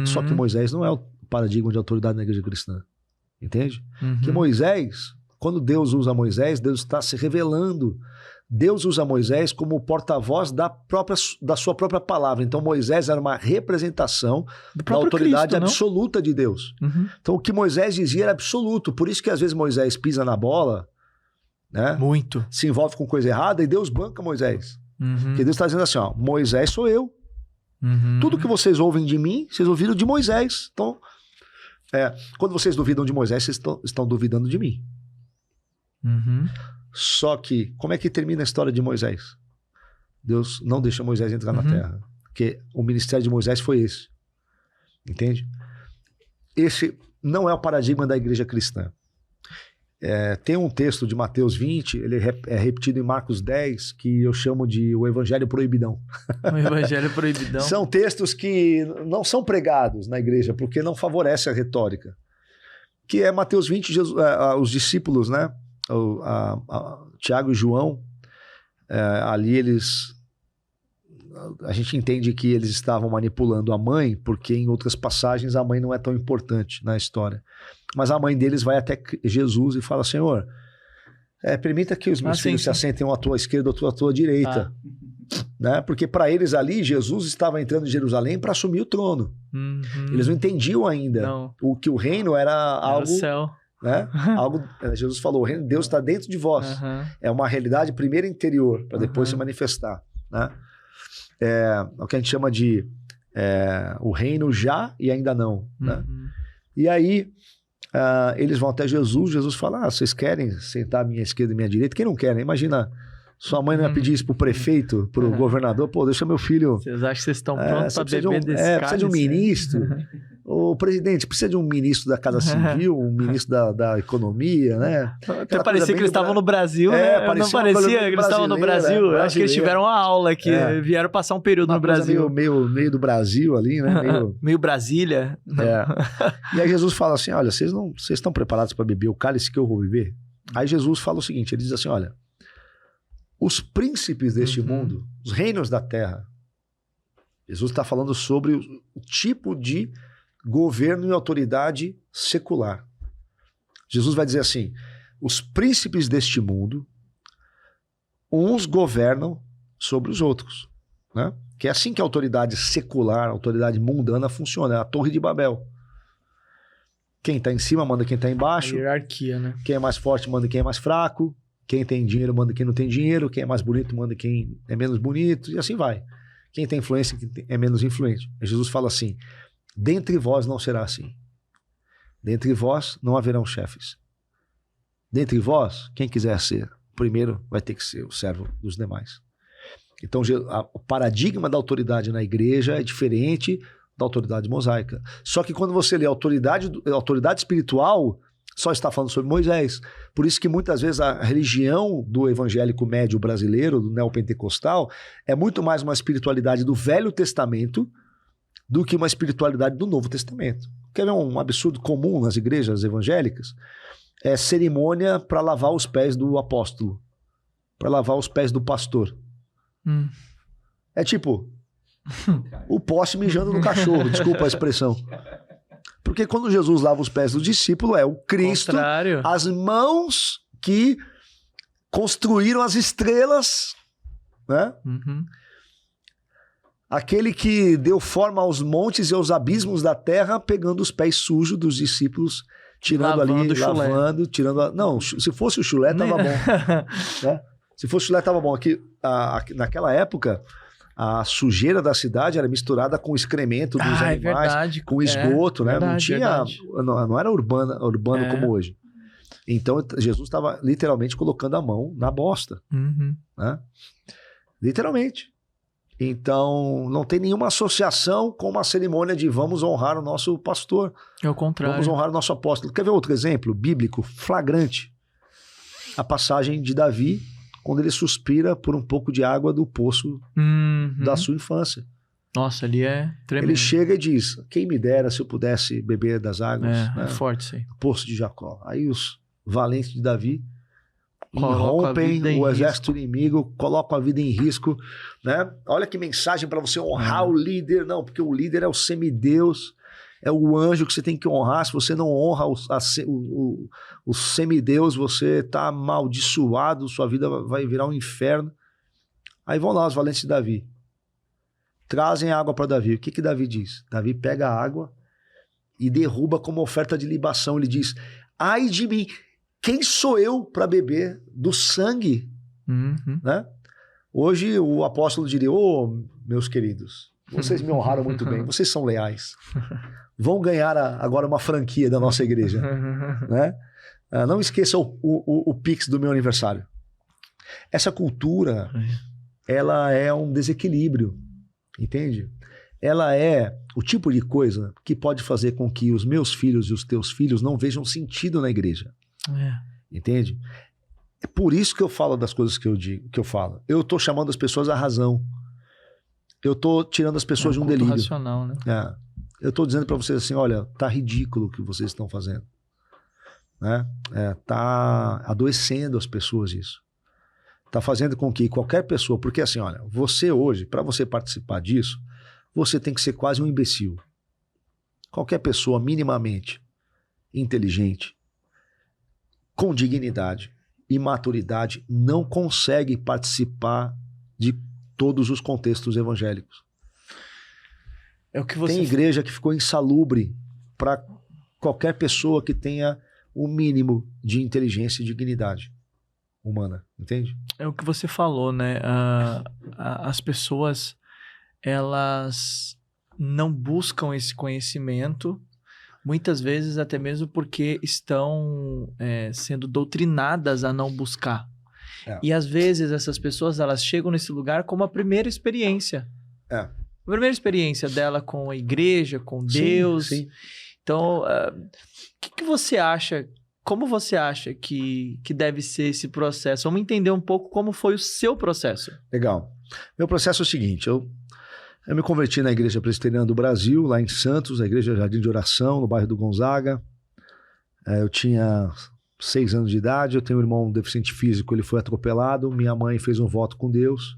Só que Moisés não é o paradigma de autoridade na igreja cristã. Entende? Que Moisés, quando Deus usa Moisés, Deus está se revelando. Deus usa Moisés como porta-voz da sua própria palavra. Então Moisés era uma representação da autoridade Cristo, absoluta de Deus. Então o que Moisés dizia era absoluto. Por isso que às vezes Moisés pisa na bola, né? Muito. Se envolve com coisa errada e Deus banca Moisés. Porque Deus está dizendo assim, ó, Moisés sou eu. Tudo que vocês ouvem de mim, vocês ouviram de Moisés. Então, quando vocês duvidam de Moisés, vocês estão duvidando de mim. Só que, como é que termina a história de Moisés? Deus não deixa Moisés entrar na terra. Porque o ministério de Moisés foi esse. Entende? Esse não é o paradigma da igreja cristã. Tem um texto de Mateus 20, ele é repetido em Marcos 10, que eu chamo de o Evangelho Proibidão. O Evangelho Proibidão. São textos que não são pregados na igreja, porque não favorece a retórica. Que é Mateus 20, os discípulos, né? Tiago e João, ali a gente entende que eles estavam manipulando a mãe, porque em outras passagens a mãe não é tão importante na história. Mas a mãe deles vai até Jesus e fala, Senhor, permita que os meus filhos se assentem à tua esquerda ou à tua direita. Né? Porque para eles ali, Jesus estava entrando em Jerusalém para assumir o trono. Eles não entendiam ainda que o reino era algo... o céu. Né? Jesus falou, o reino de Deus está dentro de vós. É uma realidade primeiro interior, para depois se manifestar. Né? O que a gente chama de o reino já e ainda não. Né? E aí eles vão até Jesus fala, vocês querem sentar à minha esquerda e à minha direita? Quem não quer, né? Imagina, sua mãe não ia pedir isso pro prefeito, pro governador, pô, deixa meu filho... Vocês acham que vocês estão prontos para beber desse cálice? Precisa de um ministro. O presidente precisa de um ministro da Casa Civil, um ministro da Economia, né? Até parecia que eles estavam no Brasil, né? Não parecia que eles estavam no Brasil. Eu acho que eles tiveram uma aula aqui, vieram passar um período no Brasil. Meio do Brasil ali, né? Meio Brasília. E aí Jesus fala assim, olha, vocês estão preparados para beber o cálice que eu vou beber? Aí Jesus fala o seguinte, ele diz assim, olha, os príncipes deste mundo, os reinos da terra, Jesus está falando sobre o tipo de governo e autoridade secular. Jesus vai dizer assim, os príncipes deste mundo, uns governam sobre os outros, né? Que é assim que a autoridade secular, a autoridade mundana funciona, é a Torre de Babel. Quem está em cima manda quem está embaixo. A hierarquia, né? Quem é mais forte manda quem é mais fraco. Quem tem dinheiro manda quem não tem dinheiro. Quem é mais bonito manda quem é menos bonito. E assim vai. Quem tem influência é menos influente. E Jesus fala assim, dentre vós não será assim. Dentre vós não haverão chefes. Dentre vós, quem quiser ser, primeiro vai ter que ser o servo dos demais. Então, o paradigma da autoridade na igreja é diferente da autoridade mosaica. Só que quando você lê a autoridade espiritual, só está falando sobre Moisés. Por isso que muitas vezes a religião do evangélico médio brasileiro, do neopentecostal, é muito mais uma espiritualidade do Velho Testamento do que uma espiritualidade do Novo Testamento. Quer ver um absurdo comum nas igrejas evangélicas? É cerimônia para lavar os pés do apóstolo, para lavar os pés do pastor. É tipo o poste mijando no cachorro, desculpa a expressão. Porque quando Jesus lava os pés do discípulo, é o Cristo, contrário. As mãos que construíram as estrelas, né? Aquele que deu forma aos montes e aos abismos da terra, pegando os pés sujos dos discípulos, tirando lavando, tirando... Não, se fosse o chulé, tava bom. Né? Se fosse o chulé, tava bom. Naquela época, a sujeira da cidade era misturada com o excremento dos animais, verdade. com esgoto, né? Verdade, Não tinha, verdade. não era urbano como hoje. Então, Jesus estava literalmente colocando a mão na bosta, né? Literalmente. Então, não tem nenhuma associação com uma cerimônia de vamos honrar o nosso pastor. É o contrário. Vamos honrar o nosso apóstolo. Quer ver outro exemplo bíblico flagrante? A passagem de Davi, quando ele suspira por um pouco de água do poço da sua infância. Nossa, ali é tremendo. Ele chega e diz, quem me dera se eu pudesse beber das águas. É forte isso aí. Do poço de Jacó. Aí os valentes de Davi Rompem o exército inimigo, colocam a vida em risco, né? Olha que mensagem para você honrar o líder. Não, porque o líder é o semideus, é o anjo que você tem que honrar. Se você não honra o semideus, você está amaldiçoado, sua vida vai virar um inferno. Aí vão lá os valentes de Davi, trazem água para Davi. O que Davi diz? Davi pega a água e derruba como oferta de libação. Ele diz, ai de mim, quem sou eu para beber do sangue? Né? Hoje o apóstolo diria, meus queridos, vocês me honraram muito bem, vocês são leais. Vão ganhar agora uma franquia da nossa igreja. Né? Não esqueça o Pix do meu aniversário. Essa cultura, ela é um desequilíbrio, entende? Ela é o tipo de coisa que pode fazer com que os meus filhos e os teus filhos não vejam sentido na igreja. Entende? É por isso que eu falo das coisas que eu falo. Eu tô chamando as pessoas à razão. Eu tô tirando as pessoas de um delírio. Racional, né? Eu tô dizendo para vocês assim, olha, tá ridículo o que vocês estão fazendo. Né? Tá adoecendo as pessoas isso. Tá fazendo com que qualquer pessoa, porque assim, olha, você hoje, para você participar disso, você tem que ser quase um imbecil. Qualquer pessoa minimamente inteligente, com dignidade e maturidade, não consegue participar de todos os contextos evangélicos. É o que você... Tem igreja que ficou insalubre para qualquer pessoa que tenha o mínimo de inteligência e dignidade humana, entende? É o que você falou, né? As pessoas, elas não buscam esse conhecimento, muitas vezes até mesmo porque estão sendo doutrinadas a não buscar. E às vezes essas pessoas, elas chegam nesse lugar como a primeira experiência. A primeira experiência dela com a igreja, com Deus. Sim. Então, o que você acha, como você acha que deve ser esse processo? Vamos entender um pouco como foi o seu processo. Legal. Meu processo é o seguinte, eu me converti na Igreja Presbiteriana do Brasil, lá em Santos, a Igreja Jardim de Oração, no bairro do Gonzaga. Eu tinha 6 anos de idade, eu tenho um irmão deficiente físico, ele foi atropelado, minha mãe fez um voto com Deus.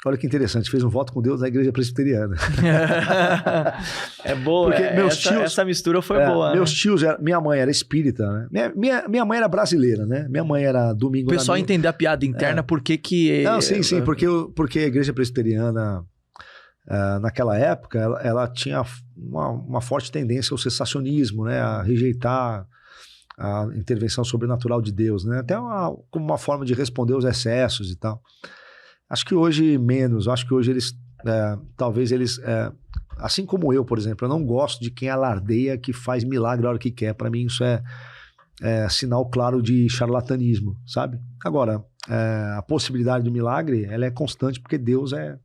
Olha que interessante, fez um voto com Deus na Igreja Presbiteriana. É boa, porque essa mistura foi boa. Meus tios, minha mãe era espírita, né? Minha mãe era brasileira, né? Minha mãe era domingo... O pessoal entender a piada interna, por que... Não, sim, porque a Igreja Presbiteriana... naquela época, ela tinha uma forte tendência ao cessacionismo, né? A rejeitar a intervenção sobrenatural de Deus, né? Até como uma forma de responder aos excessos e tal. Acho que hoje menos, acho que hoje eles, talvez eles, assim como eu, por exemplo, eu não gosto de quem alardeia que faz milagre a hora que quer. Para mim isso é sinal claro de charlatanismo, sabe? Agora, a possibilidade do milagre, ela é constante porque Deus é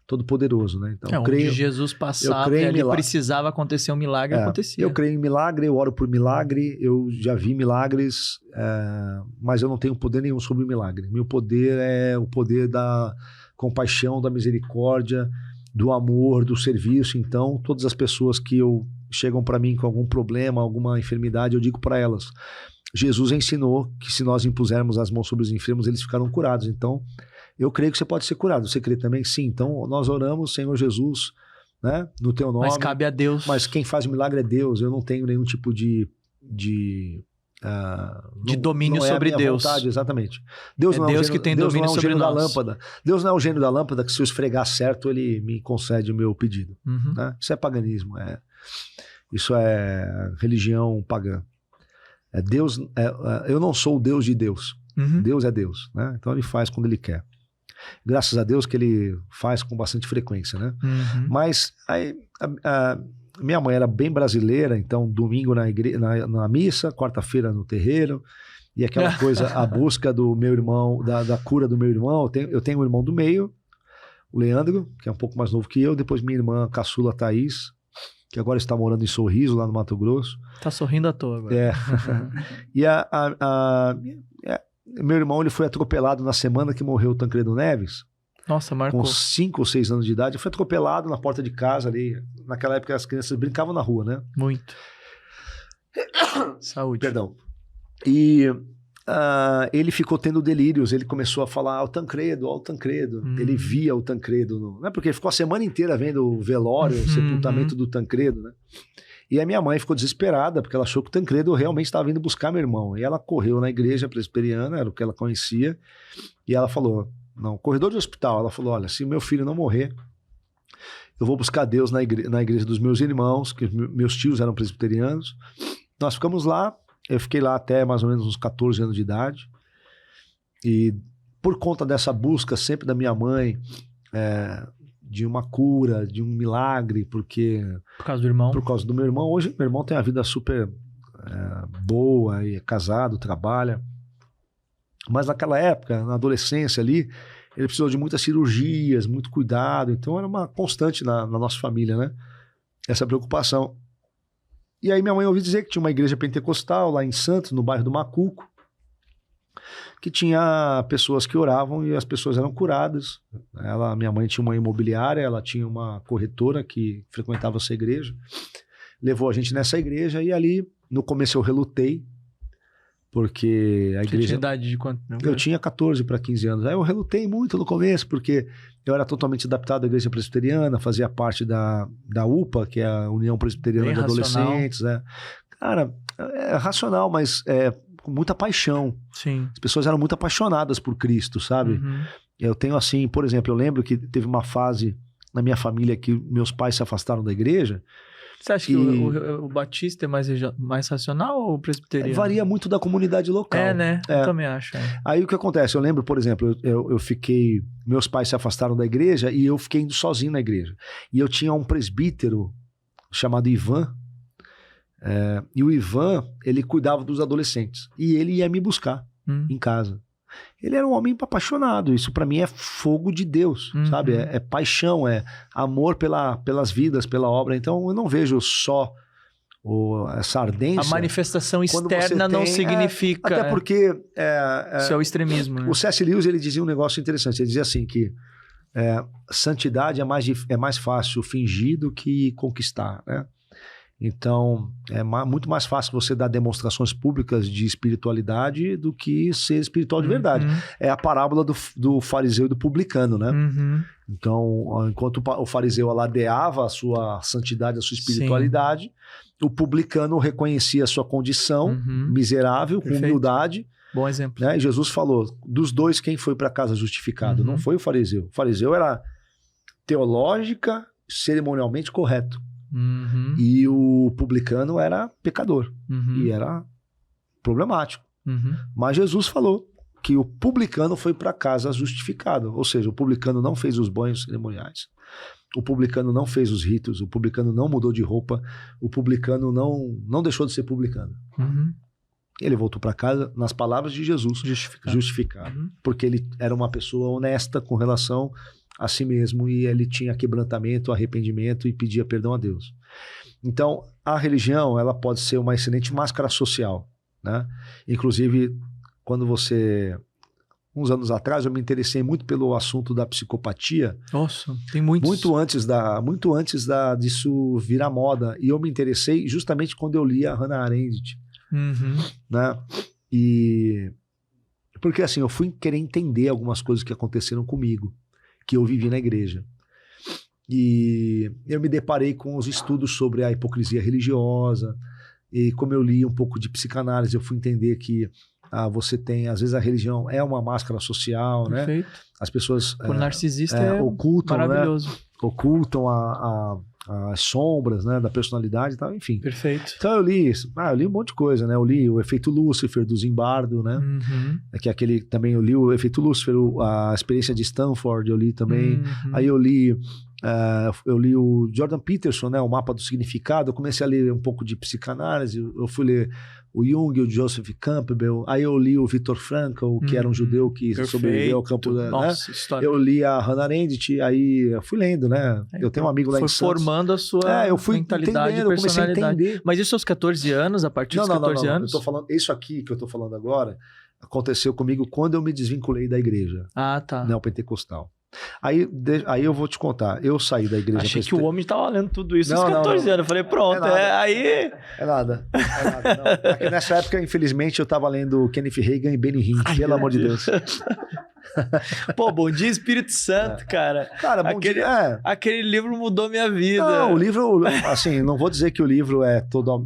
todo-poderoso, né? Então, onde Jesus passava e ali precisava acontecer um milagre, acontecia. Eu creio em milagre, eu oro por milagre, eu já vi milagres, mas eu não tenho poder nenhum sobre o milagre. Meu poder é o poder da compaixão, da misericórdia, do amor, do serviço. Então, todas as pessoas que chegam para mim com algum problema, alguma enfermidade, eu digo para elas, Jesus ensinou que se nós impusermos as mãos sobre os enfermos, eles ficarão curados. Então, eu creio que você pode ser curado. Você crê também? Sim. Então, nós oramos, Senhor Jesus, né, no teu nome. Mas cabe a Deus. Mas quem faz o milagre é Deus. Eu não tenho nenhum tipo de domínio sobre Deus. Vontade, exatamente. Deus não é Deus um gênio, que tem Deus domínio não é um sobre gênio nós. da lâmpada. Deus não é o gênio da lâmpada que se eu esfregar certo, ele me concede o meu pedido. Né? Isso é paganismo. Isso é religião pagã. Deus, eu não sou o Deus de Deus. Deus é Deus. Né? Então ele faz quando ele quer. Graças a Deus que ele faz com bastante frequência, né? Mas aí, minha mãe era bem brasileira, então domingo na missa, quarta-feira no terreiro, e aquela coisa, a busca do meu irmão, da cura do meu irmão. Eu tenho um irmão do meio, o Leandro, que é um pouco mais novo que eu, depois minha irmã caçula Thaís, que agora está morando em Sorriso, lá no Mato Grosso. Tá sorrindo à toa agora. É. E meu irmão, ele foi atropelado na semana que morreu o Tancredo Neves. Nossa, marcou. Com 5 ou 6 anos de idade. Ele foi atropelado na porta de casa ali. Naquela época as crianças brincavam na rua, né? Muito. Saúde. Perdão. E ele ficou tendo delírios. Ele começou a falar, o Tancredo, ó o Tancredo. Ele via o Tancredo. Não é porque ele ficou a semana inteira vendo o velório, o sepultamento do Tancredo, né? E a minha mãe ficou desesperada, porque ela achou que o Tancredo realmente estava vindo buscar meu irmão. E ela correu na igreja presbiteriana, era o que ela conhecia, e ela falou, não, corredor de hospital, ela falou, olha, se meu filho não morrer, eu vou buscar Deus na igreja dos meus irmãos, que meus tios eram presbiterianos. Nós ficamos lá, eu fiquei lá até mais ou menos uns 14 anos de idade, e por conta dessa busca sempre da minha mãe, de uma cura, de um milagre, porque... Por causa do irmão? Por causa do meu irmão. Hoje, meu irmão tem uma vida super boa, e é casado, trabalha. Mas naquela época, na adolescência ali, ele precisou de muitas cirurgias, muito cuidado. Então era uma constante na nossa família, né? Essa preocupação. E aí minha mãe ouviu dizer que tinha uma igreja pentecostal lá em Santos, no bairro do Macuco, que tinha pessoas que oravam e as pessoas eram curadas. Minha mãe tinha uma imobiliária, ela tinha uma corretora que frequentava essa igreja, levou a gente nessa igreja e ali, no começo eu relutei, porque a igreja... Você tinha idade de quanto? Eu tinha 14 para 15 anos. Aí eu relutei muito no começo, porque eu era totalmente adaptado à igreja presbiteriana, fazia parte da UPA, que é a União Presbiteriana bem de racional. Adolescentes. Cara, é racional, mas com muita paixão. Sim. As pessoas eram muito apaixonadas por Cristo, sabe? Eu tenho assim, por exemplo, eu lembro que teve uma fase na minha família que meus pais se afastaram da igreja. Você acha que o batista é mais racional ou o presbiteriano? Varia muito da comunidade local. Né? Eu também acho. Aí o que acontece? Eu lembro, por exemplo, eu fiquei... Meus pais se afastaram da igreja e eu fiquei indo sozinho na igreja. E eu tinha um presbítero chamado Ivan. E o Ivan, ele cuidava dos adolescentes. E ele ia me buscar em casa. Ele era um homem apaixonado. Isso pra mim é fogo de Deus, sabe? É paixão, é amor pelas vidas, pela obra. Então eu não vejo só essa ardência. A manifestação externa não significa... até porque... Isso é o extremismo, né? O C.S. Lewis, ele dizia um negócio interessante. Ele dizia assim que santidade é mais fácil fingir do que conquistar, né? Então, é muito mais fácil você dar demonstrações públicas de espiritualidade do que ser espiritual de verdade. É a parábola do fariseu e do publicano, né? Então, enquanto o fariseu aladeava a sua santidade, a sua espiritualidade, o publicano reconhecia a sua condição miserável, com humildade. Bom exemplo. Né? E Jesus falou, dos dois, quem foi para casa justificado? Não foi o fariseu. O fariseu era teológica, cerimonialmente correto. E o publicano era pecador e era problemático. Mas Jesus falou que o publicano foi para casa justificado, ou seja, o publicano não fez os banhos cerimoniais, o publicano não fez os ritos, o publicano não mudou de roupa, o publicano não deixou de ser publicano. Ele voltou para casa, nas palavras de Jesus, justificado. Porque ele era uma pessoa honesta com relação a si mesmo e ele tinha quebrantamento, arrependimento e pedia perdão a Deus. Então, a religião, ela pode ser uma excelente máscara social, né? Inclusive, quando uns anos atrás, eu me interessei muito pelo assunto da psicopatia. Nossa, tem muitos. Muito antes disso virar moda. E eu me interessei justamente quando eu li a Hannah Arendt, né? Porque assim, eu fui querer entender algumas coisas que aconteceram comigo, que eu vivi na igreja. E eu me deparei com os estudos sobre a hipocrisia religiosa, e como eu li um pouco de psicanálise, eu fui entender que você tem, às vezes a religião é uma máscara social, né? As pessoas o narcisista ocultam, maravilhoso. Né? Ocultam a as sombras, né, da personalidade e tal, enfim. Perfeito. Então eu li isso. Eu li um monte de coisa, né? Eu li o Efeito Lúcifer, do Zimbardo, né? Que é aquele, também eu li o Efeito Lúcifer, a experiência de Stanford, eu li também. Aí eu li o Jordan Peterson, né? O Mapa do Significado. Eu comecei a ler um pouco de psicanálise, eu fui ler o Jung, o Joseph Campbell. Aí eu li o Viktor Frankl, que era um judeu que sobreviveu ao campo da... Nossa, né? história. Eu li a Hannah Arendt, aí eu fui lendo, né? Eu tenho um amigo lá em Santos. Foi formando a sua eu fui mentalidade e eu comecei a entender. Mas isso aos 14 anos, a partir dos 14 anos? Eu tô falando, isso aqui que eu tô falando agora aconteceu comigo quando eu me desvinculei da igreja. Tá. Neopentecostal. Aí eu vou te contar. Eu saí da igreja. Achei que o homem estava lendo tudo isso aos Não, 14 anos. Eu falei, pronto, aí... É nada. Não. É que nessa época, infelizmente, eu tava lendo Kenneth Reagan e Benny Hinn, pelo amor de Deus. Pô, Bom Dia Espírito Santo, cara. Cara, Bom Dia... Aquele livro mudou minha vida. Não, o livro... Assim, não vou dizer que o livro é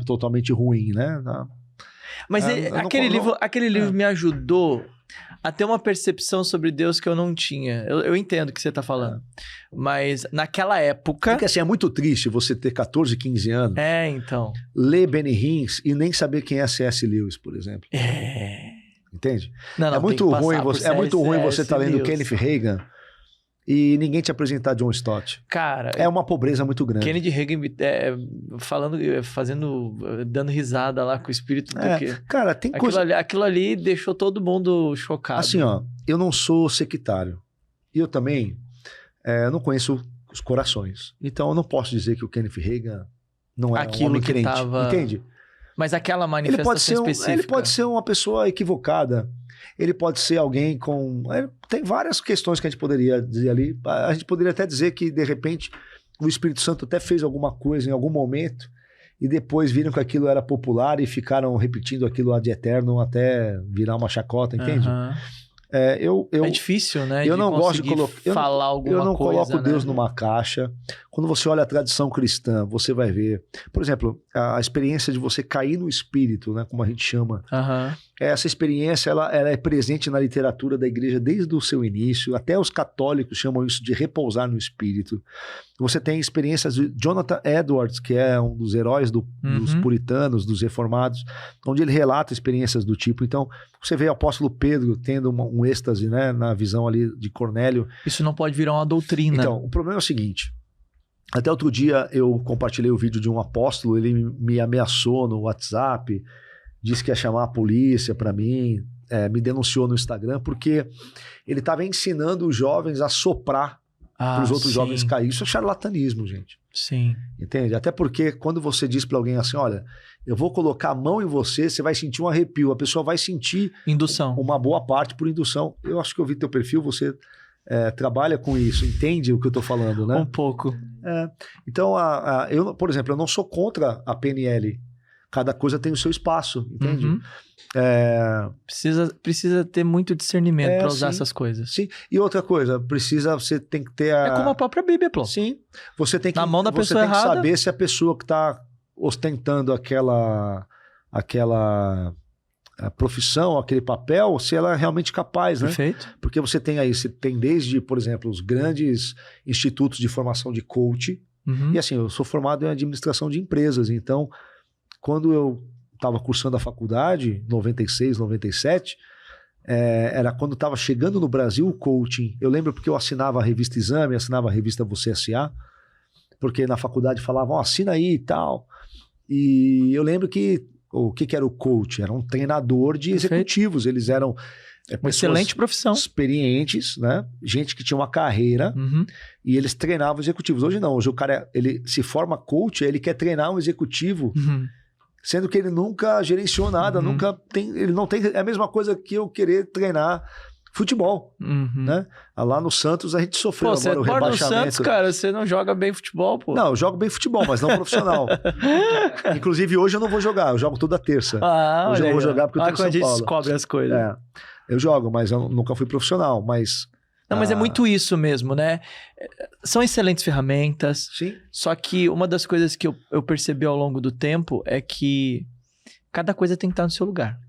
totalmente ruim, né? Mas aquele livro me ajudou a ter uma percepção sobre Deus que eu não tinha. Eu entendo o que você tá falando. Mas naquela época... Porque assim, é muito triste você ter 14, 15 anos. Então. Ler Benny Hinn e nem saber quem é C.S. Lewis, por exemplo. Entende? Não, é muito ruim você estar lendo Kenneth Reagan e ninguém te apresentar John Stott. Cara... É uma pobreza muito grande. Kenneth Reagan dando risada lá com o espírito do que... Cara, tem coisa... Aquilo ali deixou todo mundo chocado. Assim, ó, eu não sou sectário. E eu também não conheço os corações. Então eu não posso dizer que o Kenneth Reagan não é um homem crente. Entende? Mas aquela manifestação específica... Ele pode ser uma pessoa equivocada. Ele pode ser alguém com... Tem várias questões que a gente poderia dizer ali. A gente poderia até dizer que, de repente, o Espírito Santo até fez alguma coisa em algum momento e depois viram que aquilo era popular e ficaram repetindo aquilo ad eterno até virar uma chacota, entende? É difícil, né? Eu não gosto de falar alguma coisa. Eu não coloco Deus numa caixa. Quando você olha a tradição cristã, você vai ver... Por exemplo, a experiência de você cair no espírito, né, como a gente chama. Essa experiência ela é presente na literatura da igreja desde o seu início. Até os católicos chamam isso de repousar no espírito. Você tem experiências de Jonathan Edwards, que é um dos heróis dos puritanos, dos reformados, onde ele relata experiências do tipo. Então, você vê o apóstolo Pedro tendo um êxtase, né, na visão ali de Cornélio. Isso não pode virar uma doutrina. Então, o problema é o seguinte... Até outro dia eu compartilhei o vídeo de um apóstolo, ele me ameaçou no WhatsApp, disse que ia chamar a polícia para mim, me denunciou no Instagram, porque ele estava ensinando os jovens a soprar para os outros jovens cair. Isso é charlatanismo, gente. Sim. Entende? Até porque quando você diz para alguém assim, olha, eu vou colocar a mão em você, você vai sentir um arrepio, a pessoa vai sentir... Indução. Uma boa parte por indução. Eu acho que eu vi teu perfil, você... trabalha com isso, entende o que eu estou falando, né? Um pouco. Então, eu, por exemplo, eu não sou contra a PNL. Cada coisa tem o seu espaço, entende? Precisa ter muito discernimento para usar essas coisas. Sim. E outra coisa, você tem que ter É como a própria Bíblia, pô. Sim. Você tem que, na mão da pessoa tem que errada. saber se a pessoa que está ostentando aquela a profissão, aquele papel, se ela é realmente capaz, né? Perfeito. Porque você tem desde, por exemplo, os grandes institutos de formação de coach. E assim, eu sou formado em administração de empresas, então quando eu estava cursando a faculdade, 96, 97, era quando estava chegando no Brasil o coaching. Eu lembro porque eu assinava a revista Exame, assinava a revista Você S.A., porque na faculdade falavam, assina aí e tal. E eu lembro que o que era o coach? Era um treinador de executivos. Eles eram uma excelente profissão, experientes, né? Gente que tinha uma carreira e eles treinavam executivos. Hoje não, hoje o cara ele se forma coach, ele quer treinar um executivo, sendo que ele nunca gerenciou nada, ele não tem, é a mesma coisa que eu querer treinar futebol, né? Lá no Santos a gente sofreu agora o rebaixamento. No Santos, cara, você não joga bem futebol, pô. Não, eu jogo bem futebol, mas não profissional. Inclusive hoje eu não vou jogar, eu jogo toda terça. Hoje eu não vou jogar porque eu tô em São Paulo. Quando a gente descobre as coisas. Eu jogo, mas eu nunca fui profissional, mas... Não, mas é muito isso mesmo, né? São excelentes ferramentas. Sim. Só que uma das coisas que eu percebi ao longo do tempo é que cada coisa tem que estar no seu lugar.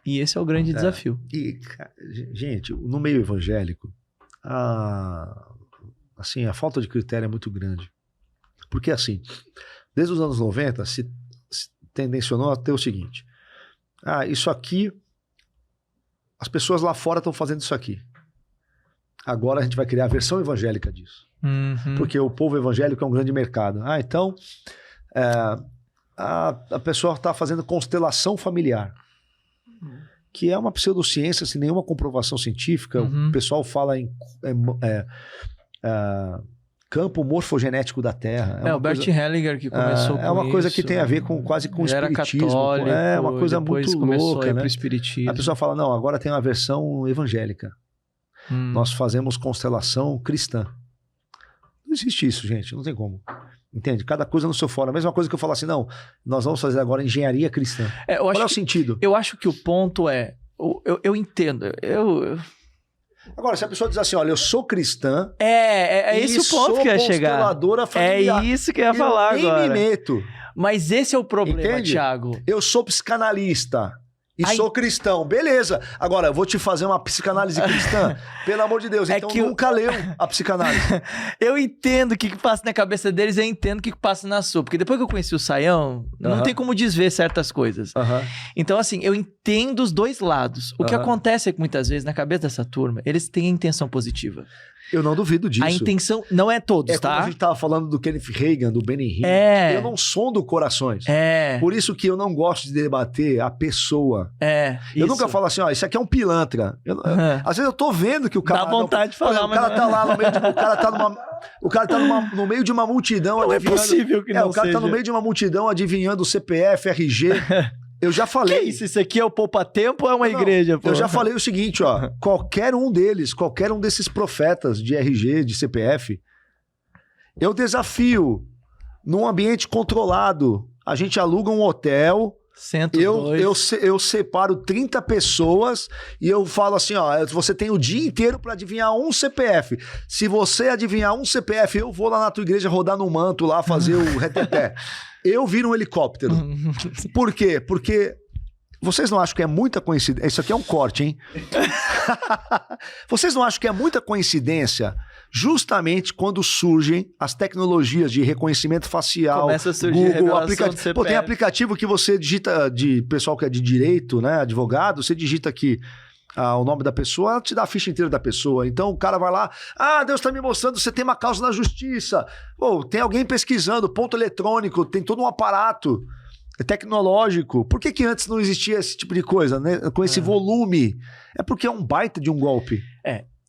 E esse é o grande desafio. E, gente, no meio evangélico, a falta de critério é muito grande. Porque assim, desde os anos 90 se tendencionou a ter o seguinte. Isso aqui, as pessoas lá fora estão fazendo isso aqui. Agora a gente vai criar a versão evangélica disso. Porque o povo evangélico é um grande mercado. Então, a pessoa está fazendo constelação familiar, que é uma pseudociência sem nenhuma comprovação científica. O pessoal fala em campo morfogenético da Terra. O Bert Hellinger que começou com isso. É uma coisa que tem a ver quase com o espiritismo. Era católico, é uma coisa muito louca, né? Espiritismo. A pessoa fala, não, agora tem uma versão evangélica. Nós fazemos constelação cristã. Não existe isso, gente. Não tem como. Entende? Cada coisa no seu fora. A mesma coisa que eu falo assim, não, nós vamos fazer agora engenharia cristã. Qual é o sentido? Eu acho que o ponto é... Eu entendo. Agora, se a pessoa diz assim, olha, eu sou cristã... É esse o ponto que eu ia chegar. Consteladora familiar. É isso que eu ia falar agora. Eu nem me meto. Mas esse é o problema, Entende? Thiago. Eu sou psicanalista e sou cristão. Beleza. Agora, eu vou te fazer uma psicanálise cristã? Pelo amor de Deus. Então nunca leu a psicanálise. Eu entendo o que passa na cabeça deles, eu entendo o que passa na sua. Porque depois que eu conheci o Saião, não tem como desver certas coisas. Então, assim, eu entendo os dois lados. O que acontece é que muitas vezes, na cabeça dessa turma, eles têm a intenção positiva. Eu não duvido disso. A intenção não é todos, tá? Como a gente tava falando do Kenneth Reagan, do Benny Hinn. Eu não sondo corações. Por isso que eu não gosto de debater a pessoa. Eu nunca falo assim, isso aqui é um pilantra. Às vezes eu tô vendo que o cara... Dá vontade de falar, mas... O cara tá lá no meio de... O cara tá no meio de uma multidão não adivinhando... é possível que não O cara seja. tá no meio de uma multidão adivinhando o CPF, RG... Eu já falei. Que isso? Isso aqui é o poupa-tempo ou é uma igreja? Pô? Eu já falei o seguinte, qualquer um desses profetas de RG, de CPF, eu desafio num ambiente controlado. A gente aluga um hotel, eu separo 30 pessoas e eu falo assim, você tem o dia inteiro para adivinhar um CPF. Se você adivinhar um CPF, eu vou lá na tua igreja rodar no manto lá, fazer o reteté. Eu viro um helicóptero. Por quê? Porque vocês não acham que é muita coincidência? Isso aqui é um corte, hein? Vocês não acham que é muita coincidência justamente quando surgem as tecnologias de reconhecimento facial, começa a surgir Google, aplicativo. Pô, tem aplicativo que você digita, de pessoal que é de direito, né, advogado, você digita aqui o nome da pessoa, ela te dá a ficha inteira da pessoa. Então o cara vai lá, Deus tá me mostrando, você tem uma causa na justiça. Tem alguém pesquisando, ponto eletrônico, tem todo um aparato tecnológico. Por que antes não existia esse tipo de coisa, né? Com esse volume? É porque é um baita de um golpe.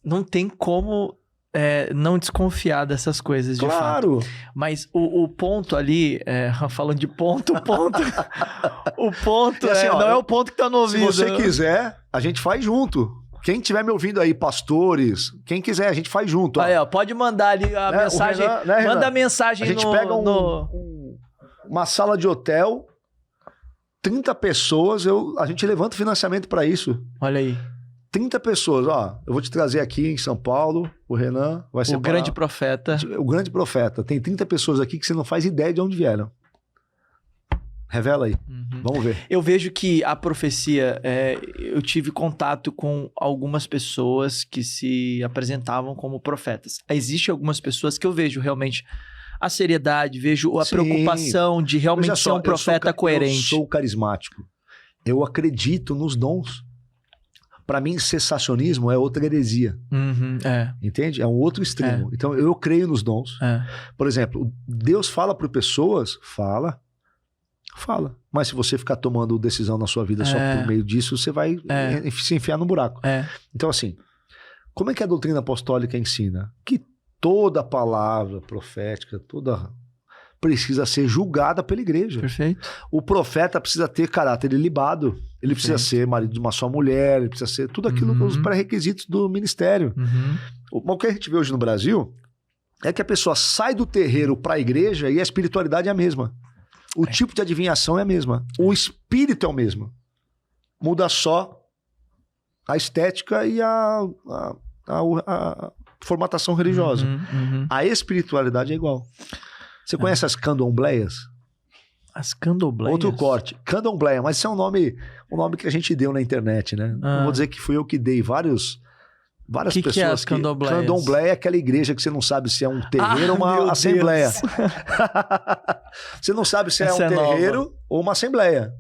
Não tem como não desconfiar dessas coisas, de fato. Mas o ponto ali, falando de ponto, o ponto assim, não é o ponto que tá no ouvido. Se você quiser, a gente faz junto. Quem estiver me ouvindo aí, pastores, quem quiser, a gente faz junto. Aí, pode mandar ali a mensagem. Renan, manda a mensagem. A gente pega uma sala de hotel, 30 pessoas, a gente levanta o financiamento para isso. Olha aí. 30 pessoas, eu vou te trazer aqui em São Paulo, o Renan vai ser o grande profeta. O grande profeta. Tem 30 pessoas aqui que você não faz ideia de onde vieram. Revela aí. Vamos ver. Eu vejo que a profecia, eu tive contato com algumas pessoas que se apresentavam como profetas. Existem algumas pessoas que eu vejo realmente a seriedade, vejo a preocupação de realmente ser um profeta coerente. Eu sou carismático. Eu acredito nos dons. Para mim, cessacionismo é outra heresia. Entende? É um outro extremo. Então, eu creio nos dons. Por exemplo, Deus fala para pessoas, fala. Mas se você ficar tomando decisão na sua vida só por meio disso, você vai se enfiar no buraco. Então, assim, como é que a doutrina apostólica ensina? Que toda palavra profética, precisa ser julgada pela igreja. Perfeito. O profeta precisa ter caráter ilibado. Ele precisa ser marido de uma só mulher, ele precisa ser tudo aquilo com os pré-requisitos do ministério. O que a gente vê hoje no Brasil é que a pessoa sai do terreiro para a igreja e a espiritualidade é a mesma. O tipo de adivinhação é a mesma. O espírito é o mesmo. Muda só a estética e a formatação religiosa. A espiritualidade é igual. Você conhece as candombleias? As candombleias? Outro corte. Candombleia, mas isso é um nome que a gente deu na internet, né? Não vou dizer que fui eu que dei. Vários várias Que pessoas é as candombléias? Candomblé é aquela igreja que você não sabe se é um terreiro ou meu uma assembleia. Deus. Você não sabe se é Essa um é nova. terreiro ou uma assembleia.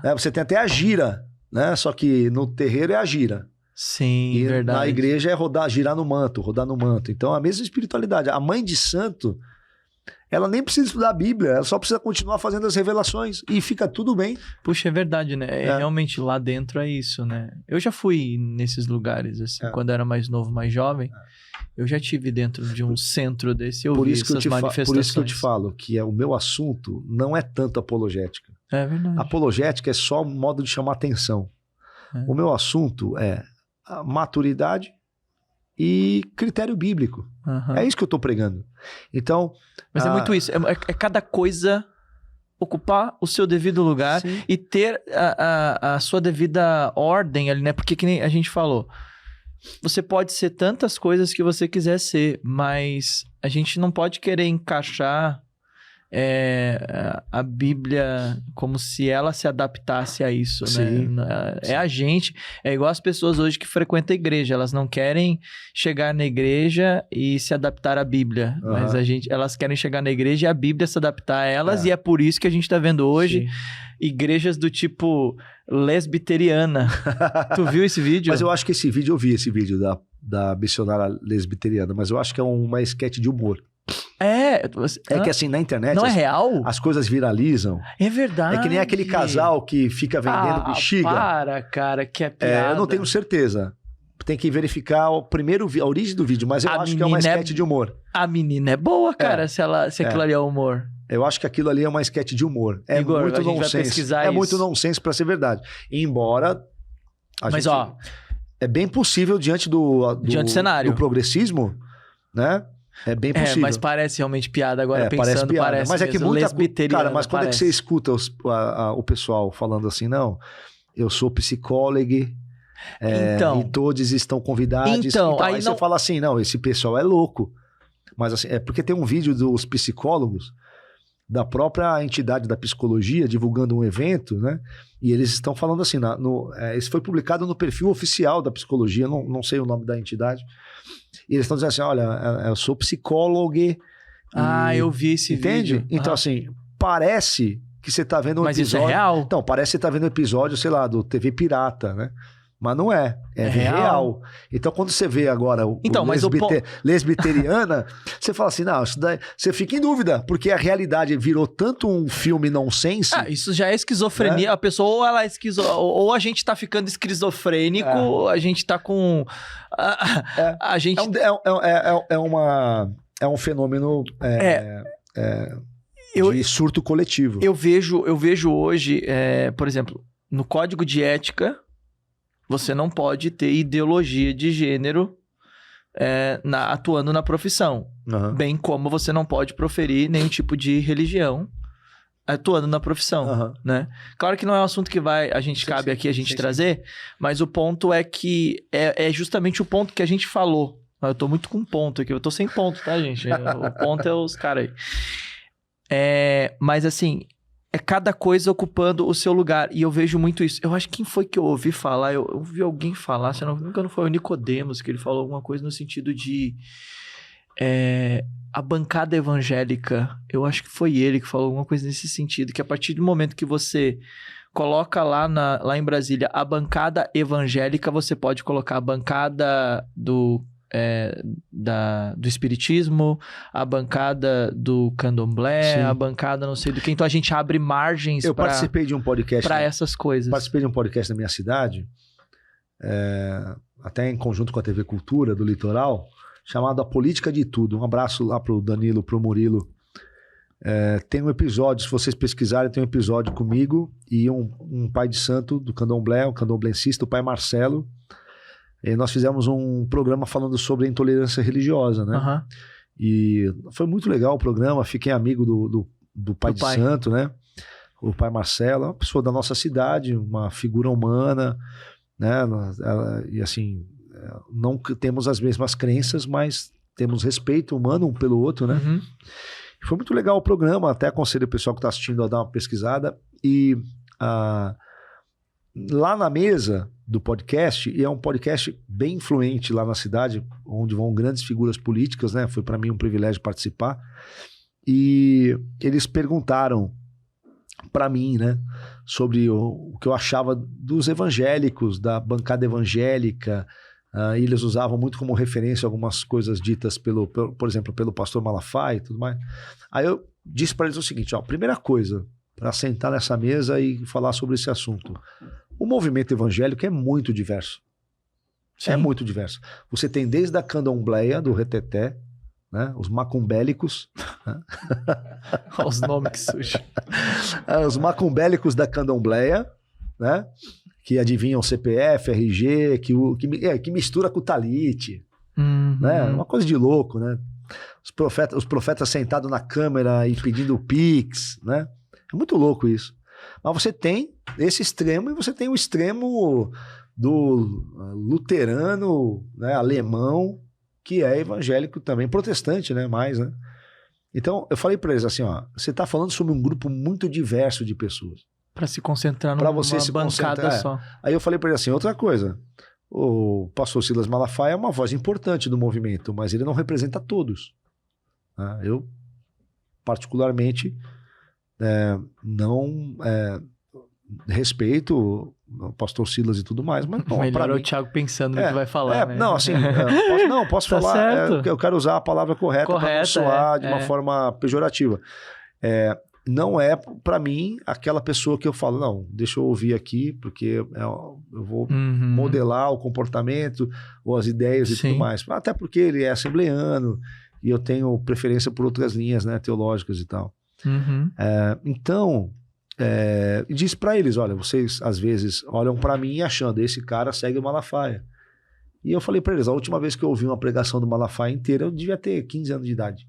Né? Você tem até a gira, né? Só que no terreiro é a gira. Sim, E verdade. na igreja é girar no manto, rodar no manto. Então, a mesma espiritualidade. A mãe de santo, ela nem precisa estudar a Bíblia, ela só precisa continuar fazendo as revelações e fica tudo bem. Puxa, é verdade, né? Realmente lá dentro é isso, né? Eu já fui nesses lugares, assim, quando eu era mais novo, mais jovem. Eu já tive dentro de um centro desse, eu vi essas manifestações. Por isso que eu te falo que o meu assunto não é tanto apologética. É verdade. Apologética é só um modo de chamar atenção. O meu assunto é a maturidade e critério bíblico. É isso que eu estou pregando. Então... Mas é muito isso. É cada coisa ocupar o seu devido lugar. Sim. E ter a sua devida ordem ali, né? Porque que nem a gente falou, você pode ser tantas coisas que você quiser ser, mas a gente não pode querer encaixar a Bíblia como se ela se adaptasse a isso, Sim. né? É a gente, é igual as pessoas hoje que frequentam a igreja, elas não querem chegar na igreja e se adaptar à Bíblia, mas elas querem chegar na igreja e a Bíblia se adaptar a elas, e é por isso que a gente tá vendo hoje igrejas do tipo lesbiteriana. Tu viu esse vídeo? Mas eu acho que eu vi esse vídeo da missionária lesbiteriana, mas eu acho que é uma esquete de humor. Que assim, na internet... Não é real? As coisas viralizam. É verdade. É que nem aquele casal que fica vendendo bexiga. Cara, que é piada. Eu não tenho certeza. Tem que verificar a origem do vídeo, mas eu acho que é uma esquete de humor. A menina é boa, cara, se aquilo ali é humor. Eu acho que aquilo ali é uma esquete de humor. É Igor, muito nonsense. Muito nonsense pra ser verdade. Embora... é bem possível diante do cenário. Do progressismo, né? É bem possível. Mas parece realmente piada agora, pensando, parece mas é que muita... Cara, mas quando parece. é que você escuta o pessoal falando assim, não, eu sou psicólogo, e todos estão convidados. Então aí você fala assim, não, esse pessoal é louco. Mas assim, é porque tem um vídeo dos psicólogos, da própria entidade da psicologia, divulgando um evento, né? E eles estão falando assim, isso foi publicado no perfil oficial da psicologia, não sei o nome da entidade. E eles estão dizendo assim, olha, eu sou psicólogo. Eu vi esse vídeo. Entende? Então, assim, parece que você tá vendo um episódio... Mas isso é real? Então, parece que você tá vendo um episódio, sei lá, do TV Pirata, né? Mas não é. É real. Então, quando você vê agora lesbiteriana, você fala assim, não, isso daí... Você fica em dúvida, porque a realidade virou tanto um filme nonsense... Isso já é esquizofrenia. A pessoa, ou ela é ou a gente tá ficando esquizofrênico, ou a gente tá com... A gente... É um fenômeno de surto coletivo. Eu vejo hoje, por exemplo, no Código de Ética... Você não pode ter ideologia de gênero atuando na profissão. Bem como você não pode proferir nenhum tipo de religião atuando na profissão. Né? Claro que não é um assunto que cabe aqui a gente trazer, mas o ponto é que é justamente o ponto que a gente falou. Eu tô muito com ponto aqui, eu tô sem ponto, tá, gente? O ponto é os caras aí. Mas assim... É cada coisa ocupando o seu lugar. E eu vejo muito isso. Eu acho que quem foi que eu ouvi falar? Eu ouvi alguém falar, se não me engano foi o Nicodemos, que ele falou alguma coisa no sentido de... a bancada evangélica. Eu acho que foi ele que falou alguma coisa nesse sentido. Que a partir do momento que você coloca lá em Brasília a bancada evangélica, você pode colocar a bancada do espiritismo, a bancada do candomblé, a bancada não sei do que. Então a gente abre margens Eu participei de um podcast para essas coisas. Participei de um podcast na minha cidade, até em conjunto com a TV Cultura do Litoral, chamado A Política de Tudo. Um abraço lá pro Danilo, pro Murilo. Tem um episódio, se vocês pesquisarem, tem um episódio comigo e um pai de santo do candomblé, um candomblencista, o pai Marcelo. E nós fizemos um programa falando sobre a intolerância religiosa, né? E foi muito legal o programa, fiquei amigo do pai de santo, né? O pai Marcelo, uma pessoa da nossa cidade, uma figura humana, né? E assim, não temos as mesmas crenças, mas temos respeito humano um pelo outro, né? Foi muito legal o programa, até aconselho o pessoal que está assistindo a dar uma pesquisada. E lá na mesa do podcast, e é um podcast bem influente lá na cidade, onde vão grandes figuras políticas, né? Foi para mim um privilégio participar. E eles perguntaram para mim, né, sobre o que eu achava dos evangélicos, da bancada evangélica. Eles usavam muito como referência algumas coisas ditas, por exemplo, pelo pastor Malafaia e tudo mais. Aí eu disse para eles o seguinte, primeira coisa, para sentar nessa mesa e falar sobre esse assunto. O movimento evangélico é muito diverso. Sim. É muito diverso. Você tem desde a candomblé, do reteté, né? Os macumbélicos. Né? Olha os nomes que surgem. Os macumbélicos da candomblé, né? Que adivinham CPF, RG, que mistura com o talite. Né? Uma coisa de louco, né? Os profetas sentados na câmera e pedindo pix, né? É muito louco isso. Mas você tem esse extremo e você tem o extremo do luterano, né, alemão, que é evangélico também, protestante, né, mais, né? Então, eu falei para eles assim, você está falando sobre um grupo muito diverso de pessoas. Para se concentrar numa bancada só. Aí eu falei para ele assim, outra coisa, o pastor Silas Malafaia é uma voz importante do movimento, mas ele não representa todos. Eu, particularmente, não respeito o pastor Silas e tudo mais, mas... Melhor é o Thiago pensando no que vai falar, né? Não, assim, posso tá falar, certo. Eu quero usar a palavra correta para não soar de uma forma pejorativa. Não é, para mim, aquela pessoa que eu falo, não, deixa eu ouvir aqui, porque eu vou modelar o comportamento ou as ideias e tudo mais. Até porque ele é assembleano e eu tenho preferência por outras linhas, né, teológicas e tal. Então, disse para eles, olha, vocês às vezes olham para mim achando, esse cara segue o Malafaia. E eu falei para eles, a última vez que eu ouvi uma pregação do Malafaia inteira, eu devia ter 15 anos de idade.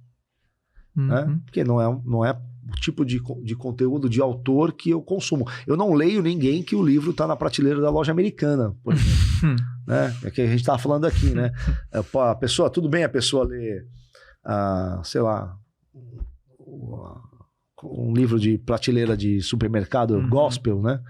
Né? Porque não é o tipo de conteúdo de autor que eu consumo. Eu não leio ninguém que o livro está na prateleira da loja americana, por exemplo. Né? É que a gente estava falando aqui, né? A pessoa, tudo bem a pessoa ler, sei lá, um livro de prateleira de supermercado, gospel, né?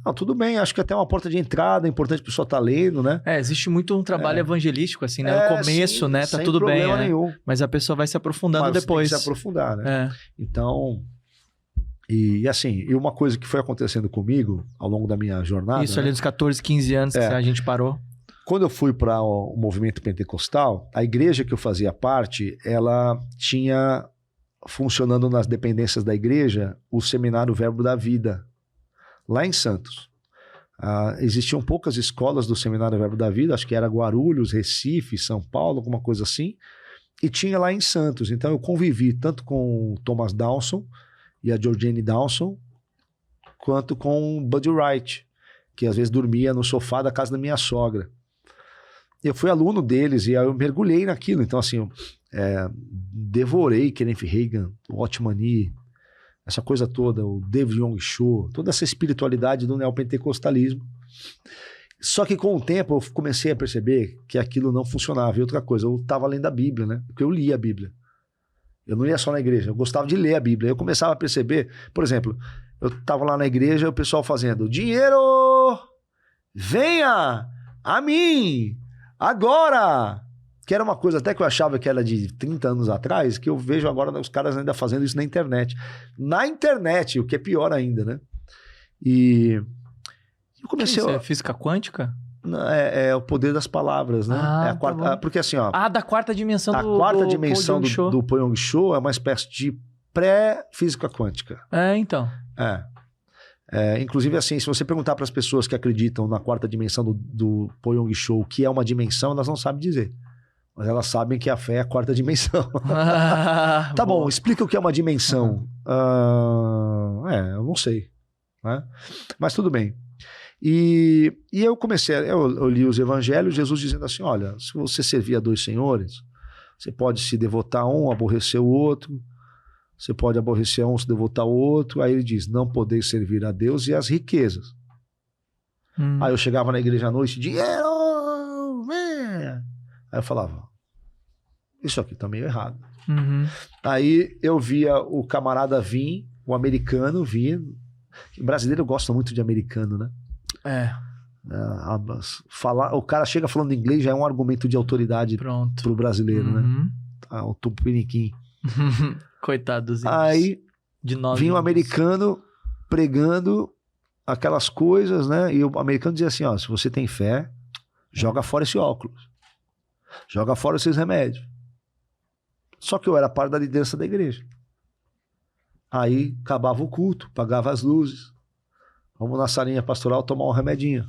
Não, tudo bem, acho que até uma porta de entrada, é importante a pessoa estar lendo, né? Existe muito um trabalho evangelístico, assim, né? No começo, sim, né? Tá tudo bem. Nenhum. Mas a pessoa vai se aprofundando depois. Tem que se aprofundar, né? Então, e assim, e uma coisa que foi acontecendo comigo ao longo da minha jornada... Isso, ali dos 14, 15 anos que a gente parou. Quando eu fui para o movimento pentecostal, a igreja que eu fazia parte, ela tinha... funcionando nas dependências da igreja, o Seminário Verbo da Vida, lá em Santos. Existiam poucas escolas do Seminário Verbo da Vida, acho que era Guarulhos, Recife, São Paulo, alguma coisa assim, e tinha lá em Santos. Então eu convivi tanto com o Thomas Dawson e a Georgene Dawson, quanto com o Buddy Wright, que às vezes dormia no sofá da casa da minha sogra. Eu fui aluno deles e aí eu mergulhei naquilo. Então, assim, devorei Kenneth Hagin, o Watchman Nee, essa coisa toda, o David Yong Cho, toda essa espiritualidade do neopentecostalismo. Só que com o tempo eu comecei a perceber que aquilo não funcionava. E outra coisa, eu estava lendo a Bíblia, né? Porque eu lia a Bíblia. Eu não ia só na igreja, eu gostava de ler a Bíblia. Eu começava a perceber, por exemplo, eu estava lá na igreja e o pessoal fazendo: dinheiro, venha a mim, agora! Que era uma coisa até que eu achava que era de 30 anos atrás, que eu vejo agora os caras ainda fazendo isso na internet. Na internet, o que é pior ainda, né? E eu comecei... Isso é física quântica? É o poder das palavras, né? É a quarta, porque assim, ó... da quarta dimensão do quarta dimensão do Poyong Cho é uma espécie de pré-física quântica. Então. Inclusive, assim, se você perguntar para as pessoas que acreditam na quarta dimensão do Poyong Cho o que é uma dimensão, elas não sabem dizer. Mas elas sabem que a fé é a quarta dimensão. Tá bom, explica o que é uma dimensão. Eu não sei. Né? Mas tudo bem. E eu comecei, eu li os evangelhos, Jesus dizendo assim, olha, se você servir a dois senhores, você pode se devotar a um, aborrecer o outro, você pode aborrecer a um, se devotar ao outro. Aí ele diz, não podeis servir a Deus e as riquezas. Aí eu chegava na igreja à noite, dinheiro, aí eu falava, isso aqui tá meio errado. Aí eu via o camarada vir, o americano vir, o brasileiro gosta muito de americano, né? O cara chega falando inglês, já é um argumento de autoridade pro brasileiro, né? O tupiniquim. Coitados. Aí de nós vinha um americano pregando aquelas coisas, né? E o americano dizia assim, ó, se você tem fé, joga fora esse óculos. Joga fora esses remédios. Só que eu era parte da liderança da igreja. Aí acabava o culto, apagava as luzes. Vamos na salinha pastoral tomar um remedinho.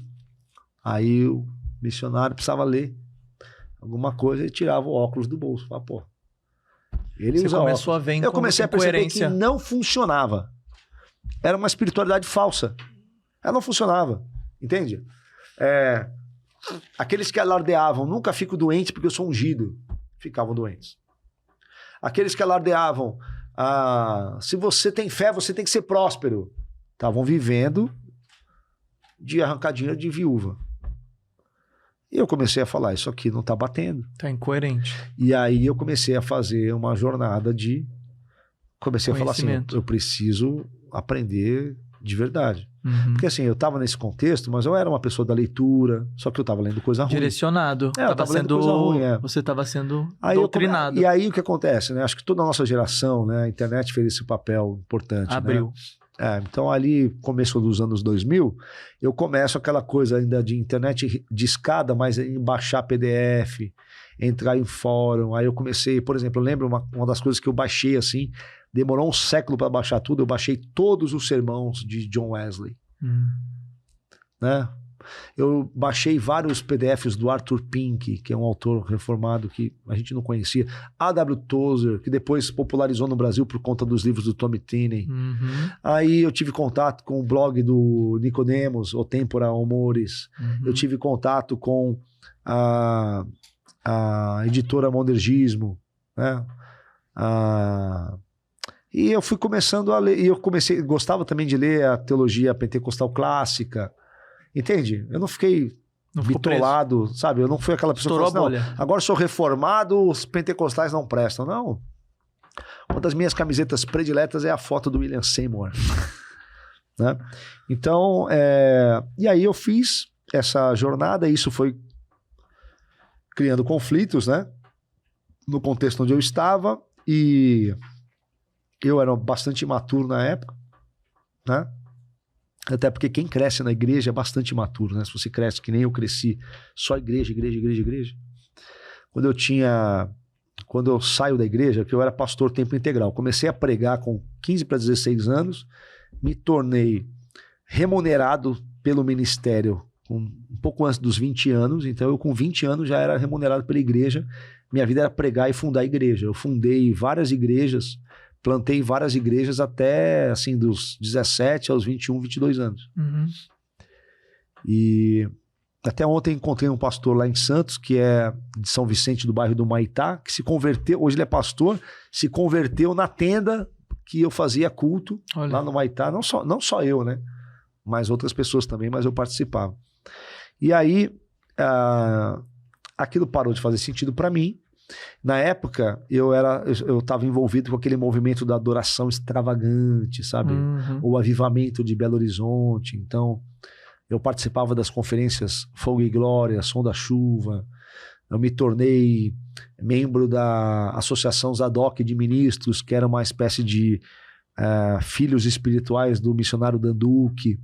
Aí o missionário precisava ler alguma coisa e tirava o óculos do bolso. Falava, pô, ele Você usa começou óculos. a ver Eu comecei a perceber incoerência. que não funcionava. Era uma espiritualidade falsa. Ela não funcionava. Entende? Aqueles que alardeavam, nunca fico doente porque eu sou ungido, ficavam doentes. Aqueles que alardeavam, se você tem fé, você tem que ser próspero, estavam vivendo de arrancadinha de viúva. E eu comecei a falar, isso aqui não está batendo. Tá incoerente. E aí eu comecei a fazer uma jornada comecei a falar assim, eu preciso aprender de verdade. Porque assim, eu estava nesse contexto, mas eu era uma pessoa da leitura, só que eu estava lendo coisa ruim. Direcionado. Eu tava lendo coisa ruim, Você estava sendo aí doutrinado. E aí o que acontece, né? Acho que toda a nossa geração, né? A internet fez esse papel importante, Abriu. né? Então ali, começo dos anos 2000, eu começo aquela coisa ainda de internet de escada, mas em baixar PDF, entrar em fórum. Aí eu comecei, por exemplo, eu lembro uma das coisas que eu baixei assim, demorou um século para baixar tudo, eu baixei todos os sermões de John Wesley. Né? Eu baixei vários PDFs do Arthur Pink, que é um autor reformado que a gente não conhecia. A.W. Tozer, que depois popularizou no Brasil por conta dos livros do Tommy Tenney. Aí eu tive contato com o blog do Nicodemus, O Tempora Humores. Eu tive contato com a editora Monergismo, né? E eu fui começando a ler, e gostava também de ler a teologia pentecostal clássica, entende? Eu não fiquei bitolado, sabe? Eu não fui aquela pessoa que falou assim, não, agora sou reformado, os pentecostais não prestam. Não. Uma das minhas camisetas prediletas é a foto do William Seymour. Né? Então, e aí eu fiz essa jornada, e isso foi criando conflitos, né? No contexto onde eu estava, e eu era bastante imaturo na época, né? Até porque quem cresce na igreja é bastante imaturo, né? Se você cresce que nem eu cresci, só igreja. Quando eu saio da igreja, porque eu era pastor tempo integral, comecei a pregar com 15 para 16 anos, me tornei remunerado pelo ministério um pouco antes dos 20 anos, então eu com 20 anos já era remunerado pela igreja, minha vida era pregar e fundar a igreja. Eu fundei várias igrejas, plantei várias igrejas até, assim, dos 17 aos 21, 22 anos. E até ontem encontrei um pastor lá em Santos, que é de São Vicente, do bairro do Maitá, que se converteu, hoje ele é pastor, se converteu na tenda que eu fazia culto. Olha. Lá no Maitá. Não só eu, né? Mas outras pessoas também, mas eu participava. E aí, aquilo parou de fazer sentido para mim. Na época, eu estava envolvido com aquele movimento da adoração extravagante, sabe? O avivamento de Belo Horizonte. Então, eu participava das conferências Fogo e Glória, Som da Chuva. Eu me tornei membro da Associação Zadok de Ministros, que era uma espécie de filhos espirituais do missionário Danduque.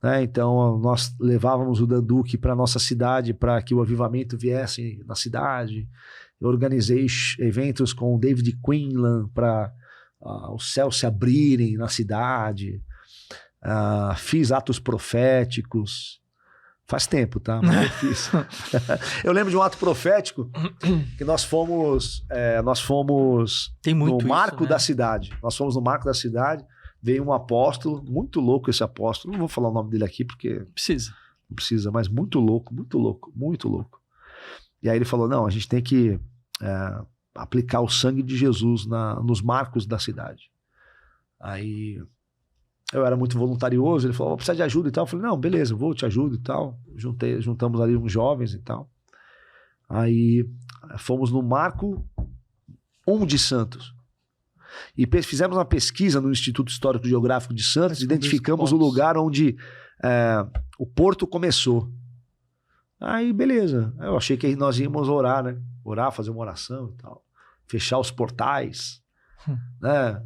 Né? Então, nós levávamos o Danduque para a nossa cidade para que o avivamento viesse na cidade. Eu organizei eventos com o David Quinlan para os céus se abrirem na cidade. Fiz atos proféticos. Faz tempo, tá? Mas eu fiz. Eu lembro de um ato profético que nós fomos no marco da cidade. Nós fomos no marco da cidade. Veio um apóstolo, muito louco esse apóstolo. Não vou falar o nome dele aqui porque... Não precisa, mas muito louco. E aí ele falou, não, a gente tem que aplicar o sangue de Jesus nos marcos da cidade. Aí eu era muito voluntarioso, ele falou, precisa de ajuda e tal. Eu falei, não, beleza, eu te ajudo e tal. Juntamos ali uns jovens e tal. Aí fomos no Marco 1 de Santos. E fizemos uma pesquisa no Instituto Histórico Geográfico de Santos, identificamos o lugar onde o porto começou. Aí, beleza. Eu achei que nós íamos orar, né? Orar, fazer uma oração e tal. Fechar os portais, né?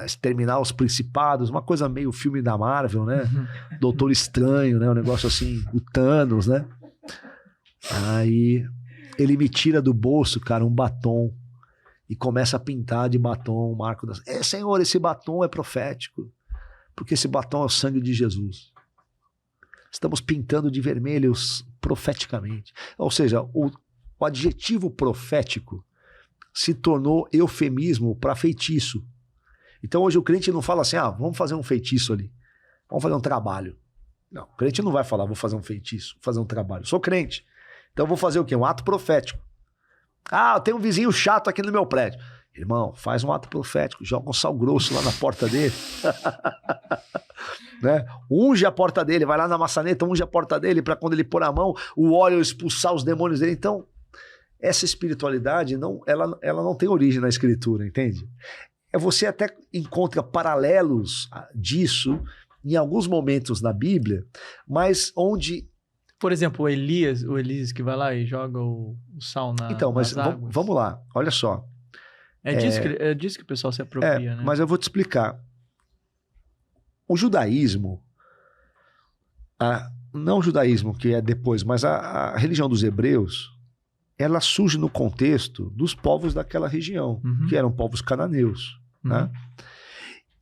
Exterminar os principados, uma coisa meio filme da Marvel, né? Doutor Estranho, né? Um negócio assim, o Thanos, né? Aí ele me tira do bolso, cara, um batom e começa a pintar de batom o marco das... Senhor, esse batom é profético, porque esse batom é o sangue de Jesus. Estamos pintando de vermelho profeticamente. Ou seja, o adjetivo profético se tornou eufemismo para feitiço. Então hoje o crente não fala assim, vamos fazer um feitiço ali, vamos fazer um trabalho. Não, o crente não vai falar, vou fazer um feitiço, vou fazer um trabalho. Sou crente, então vou fazer o quê? Um ato profético. Eu tenho um vizinho chato aqui no meu prédio. Irmão, faz um ato profético, joga um sal grosso lá na porta dele. Né? Unge a porta dele, vai lá na maçaneta, unge a porta dele para quando ele pôr a mão, o óleo expulsar os demônios dele. Então, essa espiritualidade, ela não tem origem na escritura, entende? Você até encontra paralelos disso em alguns momentos na Bíblia, mas onde... Por exemplo, o Elias que vai lá e joga o sal nas águas. Vamos lá, olha só. É disso que o pessoal se apropria, né? Mas eu vou te explicar. O judaísmo, não o judaísmo que é depois, mas a religião dos hebreus, ela surge no contexto dos povos daquela região, que eram povos cananeus. Né?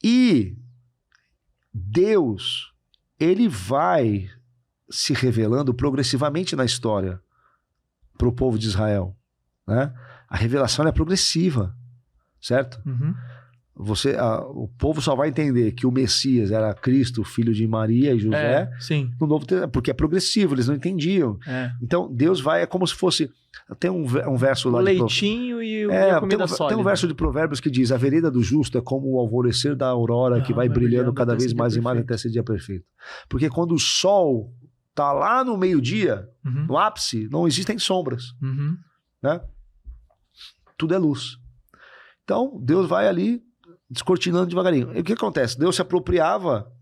E Deus, ele vai se revelando progressivamente na história para o povo de Israel. Né? A revelação é progressiva, certo? O povo só vai entender que o Messias era Cristo, filho de Maria e José, no Novo Testamento, porque é progressivo, eles não entendiam. Então Deus vai, é como se fosse... Tem um verso lá... O leitinho e a comida sólida. Tem um verso de Provérbios que diz: a vereda do justo é como o alvorecer da aurora que vai brilhando cada vez mais e mais até ser dia perfeito. Porque quando o sol está lá no meio-dia, no ápice, não existem sombras. Né? Tudo é luz. Então Deus vai ali descortinando devagarinho. E o que acontece? Deus se apropriava.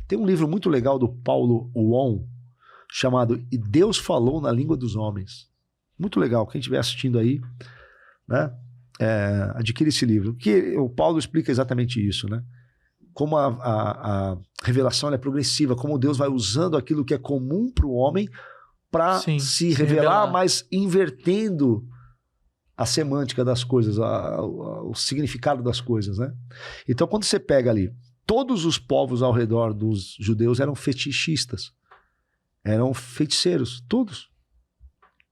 Tem um livro muito legal do Paulo Won chamado E Deus Falou na Língua dos Homens. Muito legal, quem estiver assistindo aí, né, adquire esse livro. Que o Paulo explica exatamente isso, né? Como a revelação é progressiva, como Deus vai usando aquilo que é comum para o homem para se revelar, mas invertendo a semântica das coisas, o significado das coisas, né? Então, quando você pega ali, todos os povos ao redor dos judeus eram fetichistas, eram feiticeiros, todos.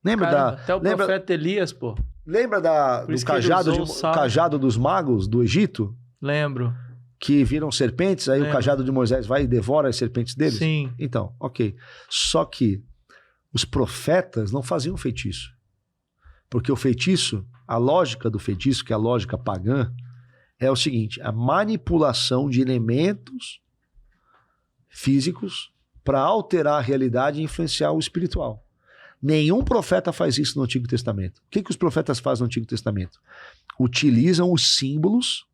Até o profeta Elias, pô. Lembra do cajado dos magos do Egito? Lembro. Que viram serpentes, aí o cajado de Moisés vai e devora as serpentes deles? Sim. Então, ok. Só que os profetas não faziam feitiço. Porque o feitiço, a lógica do feitiço, que é a lógica pagã, é o seguinte: a manipulação de elementos físicos para alterar a realidade e influenciar o espiritual. Nenhum profeta faz isso no Antigo Testamento. O que os profetas fazem no Antigo Testamento? Utilizam os símbolos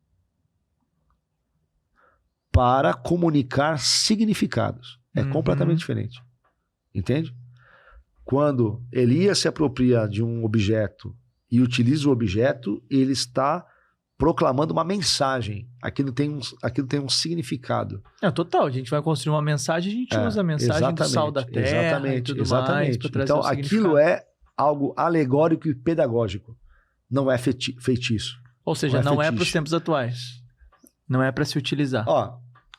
para comunicar significados. É completamente diferente. Entende? Quando Elias se apropria de um objeto e utiliza o objeto, ele está proclamando uma mensagem. Aquilo tem um significado. Total. A gente vai construir uma mensagem, a gente usa a mensagem do sal da terra e tudo mais para trazer então, aquilo é algo alegórico e pedagógico. Não é feitiço. Ou seja, não é para os tempos atuais. Não é para se utilizar.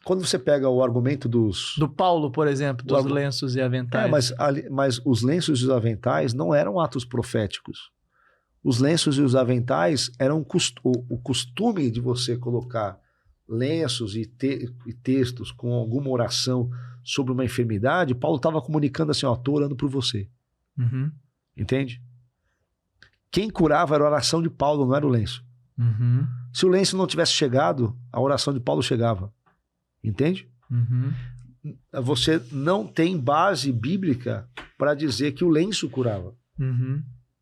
Quando você pega o argumento do Paulo, por exemplo, dos lenços e aventais. Mas os lenços e os aventais não eram atos proféticos. Os lenços e os aventais eram o costume de você colocar lenços e textos com alguma oração sobre uma enfermidade. Paulo estava comunicando assim: estou orando por você. Entende? Quem curava era a oração de Paulo, não era o lenço. Se o lenço não tivesse chegado, a oração de Paulo chegava. Entende? Você não tem base bíblica para dizer que o lenço curava.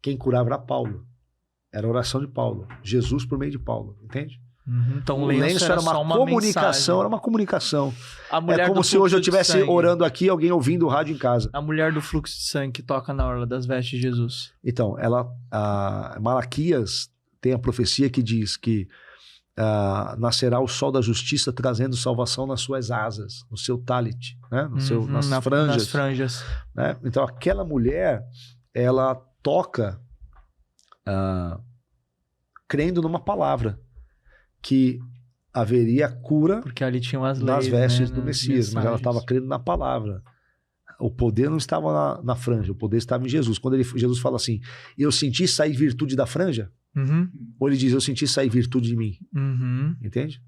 Quem curava era Paulo. Era a oração de Paulo. Jesus por meio de Paulo. Entende? Então O o lenço era só uma uma comunicação, mensagem. era uma comunicação. A mulher É como do se hoje eu fluxo de estivesse sangue. orando aqui e alguém ouvindo o rádio em casa. A mulher do fluxo de sangue que toca na orla das vestes de Jesus. Então, Malaquias tem a profecia que diz que nascerá o sol da justiça trazendo salvação nas suas asas, no seu talit, né? Nas franjas. Nas franjas. Né? Então, aquela mulher, ela toca crendo numa palavra, que haveria cura Porque ali tinham as leis, nas vestes né, do nas Messias, mas ela mensagens. estava crendo na palavra. O poder não estava na franja, o poder estava em Jesus. Quando Jesus fala assim, eu senti sair virtude da franja, ou ele diz, eu senti sair virtude de mim. Entende?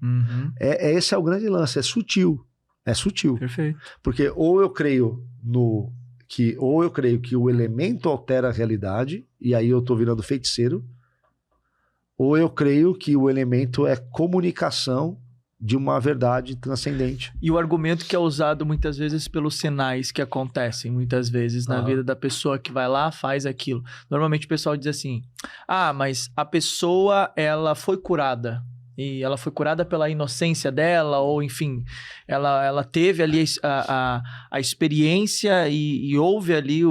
Esse é o grande lance, é sutil. É sutil. Perfeito. Porque ou eu creio que o elemento altera a realidade, e aí eu estou virando feiticeiro, ou eu creio que o elemento é comunicação de uma verdade transcendente. E o argumento que é usado muitas vezes pelos sinais que acontecem muitas vezes na vida da pessoa que vai lá, faz aquilo. Normalmente o pessoal diz assim, mas a pessoa, ela foi curada. E ela foi curada pela inocência dela, ou enfim, ela teve ali a experiência e houve ali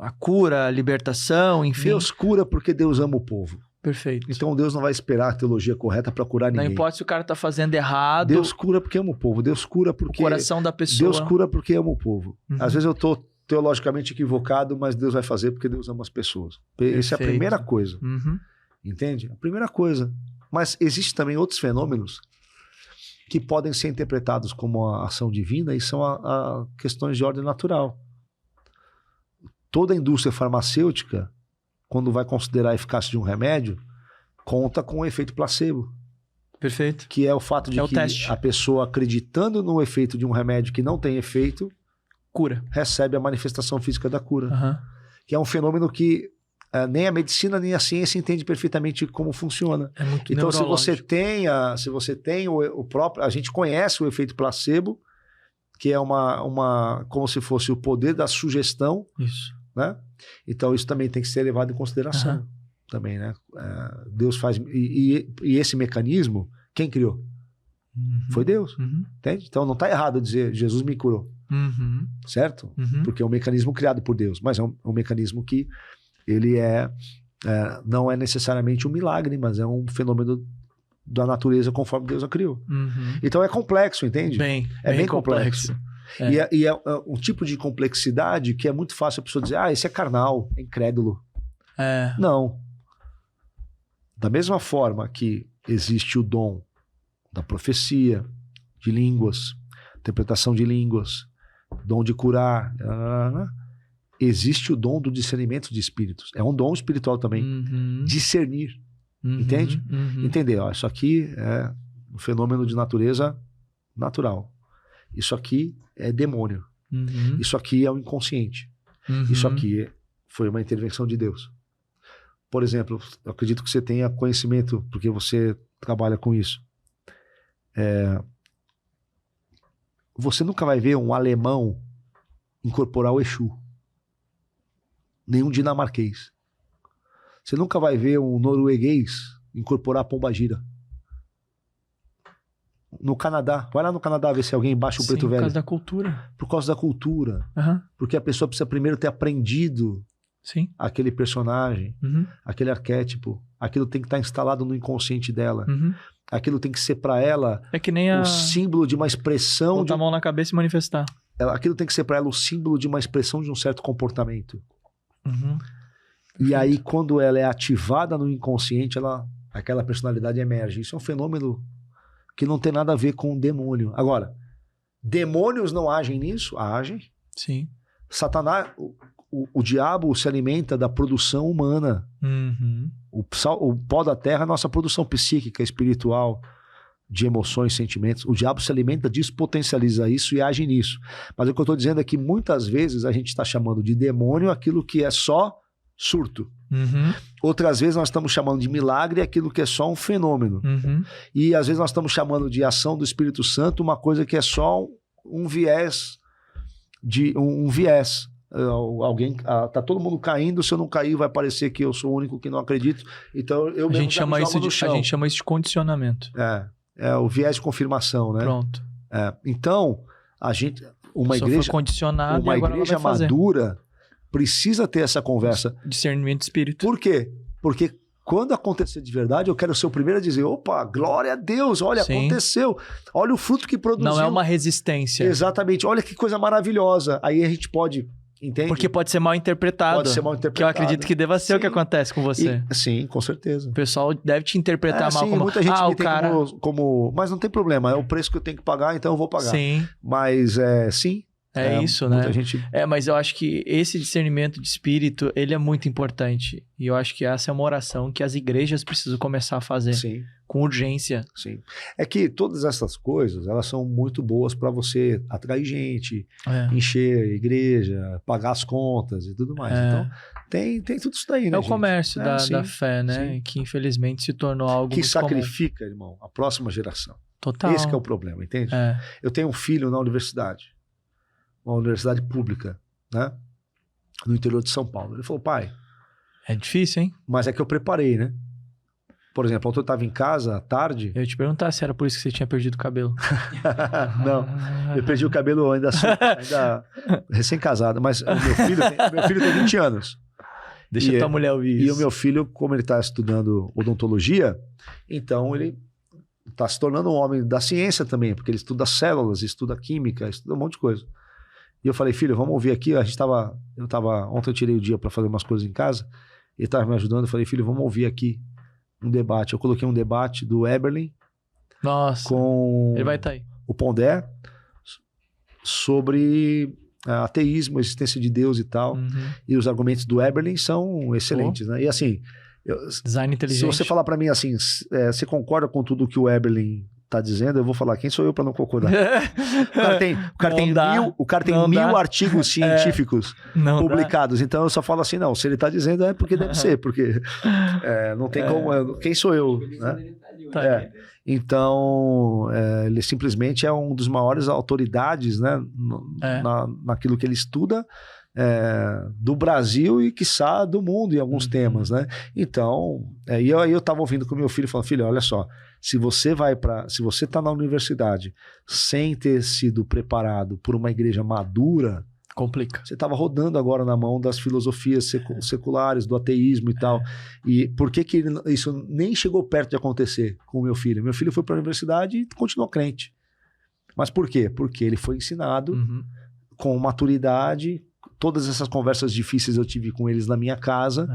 a cura, a libertação, enfim. Deus cura porque Deus ama o povo. Perfeito. Então Deus não vai esperar a teologia correta para curar ninguém. Não importa se o cara tá fazendo errado. Deus cura porque ama o povo. Deus cura porque... O coração da pessoa. Deus cura porque ama o povo. Às vezes eu estou teologicamente equivocado, mas Deus vai fazer porque Deus ama as pessoas. Essa é a primeira coisa. Entende? A primeira coisa. Mas existem também outros fenômenos que podem ser interpretados como a ação divina e são questões de ordem natural. Toda a indústria farmacêutica, quando vai considerar a eficácia de um remédio, conta com o efeito placebo. Perfeito. Que é o fato de o que teste. a pessoa acreditando no efeito de um remédio que não tem efeito, cura, recebe a manifestação física da cura. Que é um fenômeno que nem a medicina nem a ciência entende perfeitamente como funciona. É muito então, se você neurológico. tem o próprio... A gente conhece o efeito placebo, que é como se fosse o poder da sugestão. Isso. Né? Então isso também tem que ser levado em consideração também, né? Deus faz e esse mecanismo quem criou? Foi Deus, entende? Então não está errado dizer Jesus me curou, certo? Porque é um mecanismo criado por Deus, mas é um mecanismo que ele não é necessariamente um milagre, mas é um fenômeno da natureza conforme Deus a criou. Então é complexo, entende? Bem complexo. E é um tipo de complexidade que é muito fácil a pessoa dizer, esse é carnal, é incrédulo. Não. Da mesma forma que existe o dom da profecia, de línguas, interpretação de línguas, dom de curar, existe o dom do discernimento de espíritos. É um dom espiritual também. Discernir. Entende? Entender, isso aqui é um fenômeno de natureza natural. Isso aqui é demônio. Isso aqui é o inconsciente. Isso aqui foi uma intervenção de Deus. Por exemplo, eu acredito que você tenha conhecimento, porque você trabalha com isso. Você nunca vai ver um alemão incorporar o Exu. Nenhum dinamarquês. Você nunca vai ver um norueguês incorporar a pombagira. No Canadá, vai lá no Canadá ver se alguém baixa o preto velho. Por causa da cultura. Por causa da cultura. Porque a pessoa precisa primeiro ter aprendido aquele personagem, aquele arquétipo. Aquilo tem que estar instalado no inconsciente dela. Aquilo tem que ser para ela que nem o símbolo de uma expressão. Botar a mão na cabeça e manifestar. Aquilo tem que ser para ela o símbolo de uma expressão de um certo comportamento. E aí, quando ela é ativada no inconsciente, aquela personalidade emerge. Isso é um fenômeno que não tem nada a ver com o demônio. Agora, demônios não agem nisso? Agem. Sim. Satanás, o diabo se alimenta da produção humana. O pó da terra é a nossa produção psíquica, espiritual, de emoções, sentimentos. O diabo se alimenta disso, potencializa isso e age nisso. Mas o que eu estou dizendo é que muitas vezes a gente está chamando de demônio aquilo que é só surto. Outras vezes nós estamos chamando de milagre aquilo que é só um fenômeno. E às vezes nós estamos chamando de ação do Espírito Santo uma coisa que é só um viés. Tá todo mundo caindo, se eu não cair vai parecer que eu sou o único que não acredito. Então eu A mesmo gente já me chama jogo isso no chão. a gente chama isso de condicionamento. É o viés de confirmação, né? Pronto. Então, uma Foi igreja condicionada e agora ela vai fazer. madura precisa ter essa conversa. Discernimento de espírito. Por quê? Porque quando acontecer de verdade, eu quero ser o primeiro a dizer, opa, glória a Deus, olha, Sim. Aconteceu. Olha o fruto que produziu. Não é uma resistência. Exatamente. Olha que coisa maravilhosa. Aí a gente pode, entende? Porque pode ser mal interpretado. Pode ser mal interpretado. Que eu acredito que deva ser o que acontece com você. Sim, com certeza. O pessoal deve te interpretar mal como... muita gente o me tem cara... como... Mas não tem problema, é o preço que eu tenho que pagar, então eu vou pagar. Sim. Mas, sim. É isso, né? Muita gente... Mas eu acho que esse discernimento de espírito, ele é muito importante. E eu acho que essa é uma oração que as igrejas precisam começar a fazer. Sim. Com urgência. Sim. É que todas essas coisas, elas são muito boas para você atrair gente, encher a igreja, pagar as contas e tudo mais. Então, tem tudo isso daí, né, É o comércio da fé, né? Sim. Que infelizmente se tornou algo que muito sacrifica, irmão, a próxima geração. Total. Esse que é o problema, entende? Eu tenho um filho na universidade, uma universidade pública, né? No interior de São Paulo. Ele falou, pai... É difícil, hein? Mas é que eu preparei, né? Por exemplo, ontem eu estava em casa à tarde... Eu ia te perguntar se era por isso que você tinha perdido o cabelo. Não, eu perdi o cabelo ainda recém-casado, mas o meu filho tem 20 anos. Deixa tua mulher ouvir isso. E o meu filho, como ele está estudando odontologia, então ele está se tornando um homem da ciência também, porque ele estuda células, estuda química, estuda um monte de coisa. E eu falei, filho, vamos ouvir aqui. Ontem eu tirei o dia para fazer umas coisas em casa, ele estava me ajudando, eu falei, filho, vamos ouvir aqui um debate. Eu coloquei um debate do Eberlin. Nossa, com ele vai estar aí. O Pondé sobre ateísmo, existência de Deus e tal. E os argumentos do Eberlin são excelentes, né? E assim... Design inteligente. Se você falar para mim assim, você concorda com tudo que o Eberlin tá dizendo, eu vou falar, quem sou eu para não concordar? O cara tem mil artigos científicos publicados, então eu só falo assim, não, se ele tá dizendo é porque deve ser, porque não tem como, quem sou eu? Né? Então, ele simplesmente é um dos maiores autoridades, né, naquilo que ele estuda, do Brasil e, quiçá, do mundo em alguns temas, né? Então, aí eu tava ouvindo com meu filho, falando, filho, olha só, se você tá na universidade sem ter sido preparado por uma igreja madura, complica. Você tava rodando agora na mão das filosofias seculares, do ateísmo e tal. E por que isso nem chegou perto de acontecer com o meu filho? Meu filho foi para a universidade e continuou crente. Mas por quê? Porque ele foi ensinado com maturidade. Todas essas conversas difíceis eu tive com eles na minha casa,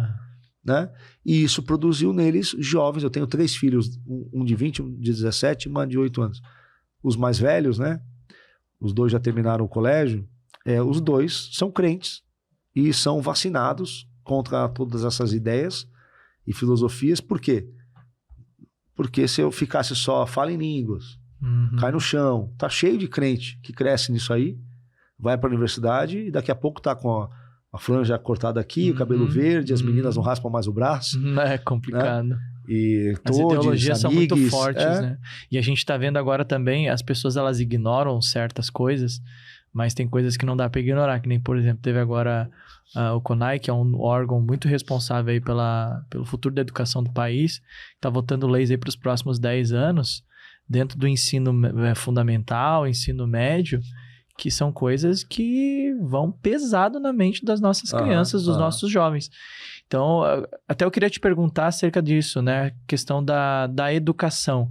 né? E isso produziu neles jovens. Eu tenho 3 filhos, um de 20, um de 17 e uma de 8 anos. Os mais velhos, né? Os 2 já terminaram o colégio. Os 2 são crentes e são vacinados contra todas essas ideias e filosofias. Por quê? Porque se eu ficasse só, fala em línguas, cai no chão, tá cheio de crente que cresce nisso aí, vai para a universidade e daqui a pouco tá com a franja cortada aqui, o cabelo verde, as meninas não raspam mais o braço. É complicado. Né? E as ideologias são muito fortes, né? E a gente tá vendo agora também, as pessoas elas ignoram certas coisas, mas tem coisas que não dá para ignorar, que nem, por exemplo, teve agora o CONAI, que é um órgão muito responsável aí pelo futuro da educação do país, tá votando leis aí para os próximos 10 anos, dentro do ensino fundamental, ensino médio, que são coisas que vão pesado na mente das nossas crianças, dos nossos jovens. Então, até eu queria te perguntar acerca disso, né? A questão da educação.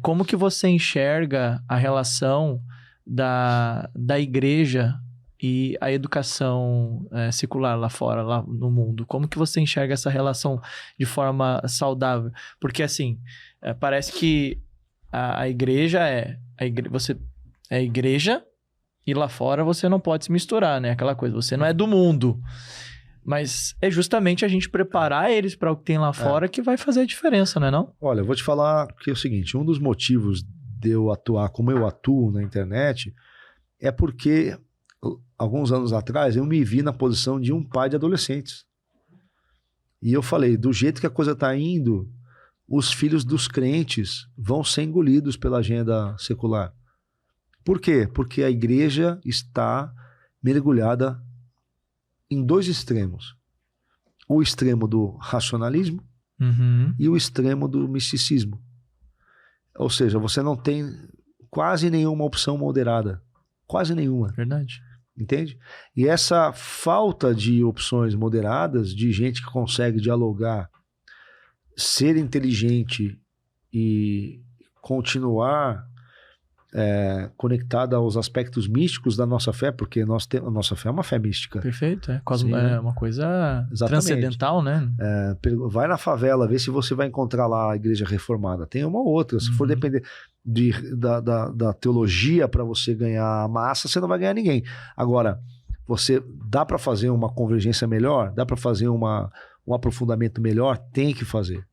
Como que você enxerga a relação da igreja e a educação secular lá fora, lá no mundo? Como que você enxerga essa relação de forma saudável? Porque, assim, parece que a igreja você é igreja e lá fora você não pode se misturar, né? Aquela coisa, você não é do mundo. Mas é justamente a gente preparar eles para o que tem lá fora que vai fazer a diferença, não é não? Olha, eu vou te falar que é o seguinte, um dos motivos de eu atuar como eu atuo na internet é porque alguns anos atrás eu me vi na posição de um pai de adolescentes. E eu falei, do jeito que a coisa está indo, os filhos dos crentes vão ser engolidos pela agenda secular. Por quê? Porque a igreja está mergulhada em dois extremos. O extremo do racionalismo Uhum. e o extremo do misticismo. Ou seja, você não tem quase nenhuma opção moderada. Quase nenhuma. Verdade. Entende? E essa falta de opções moderadas, de gente que consegue dialogar, ser inteligente e continuar conectada aos aspectos místicos da nossa fé, porque a nossa fé é uma fé mística. Perfeito. É, Sim, é uma coisa exatamente. transcendental, né? Vai na favela, vê se você vai encontrar lá a igreja reformada. Tem uma ou outra. Se for depender da teologia para você ganhar massa, você não vai ganhar ninguém. Agora, dá para fazer uma convergência melhor? Dá para fazer um aprofundamento melhor? Tem que fazer.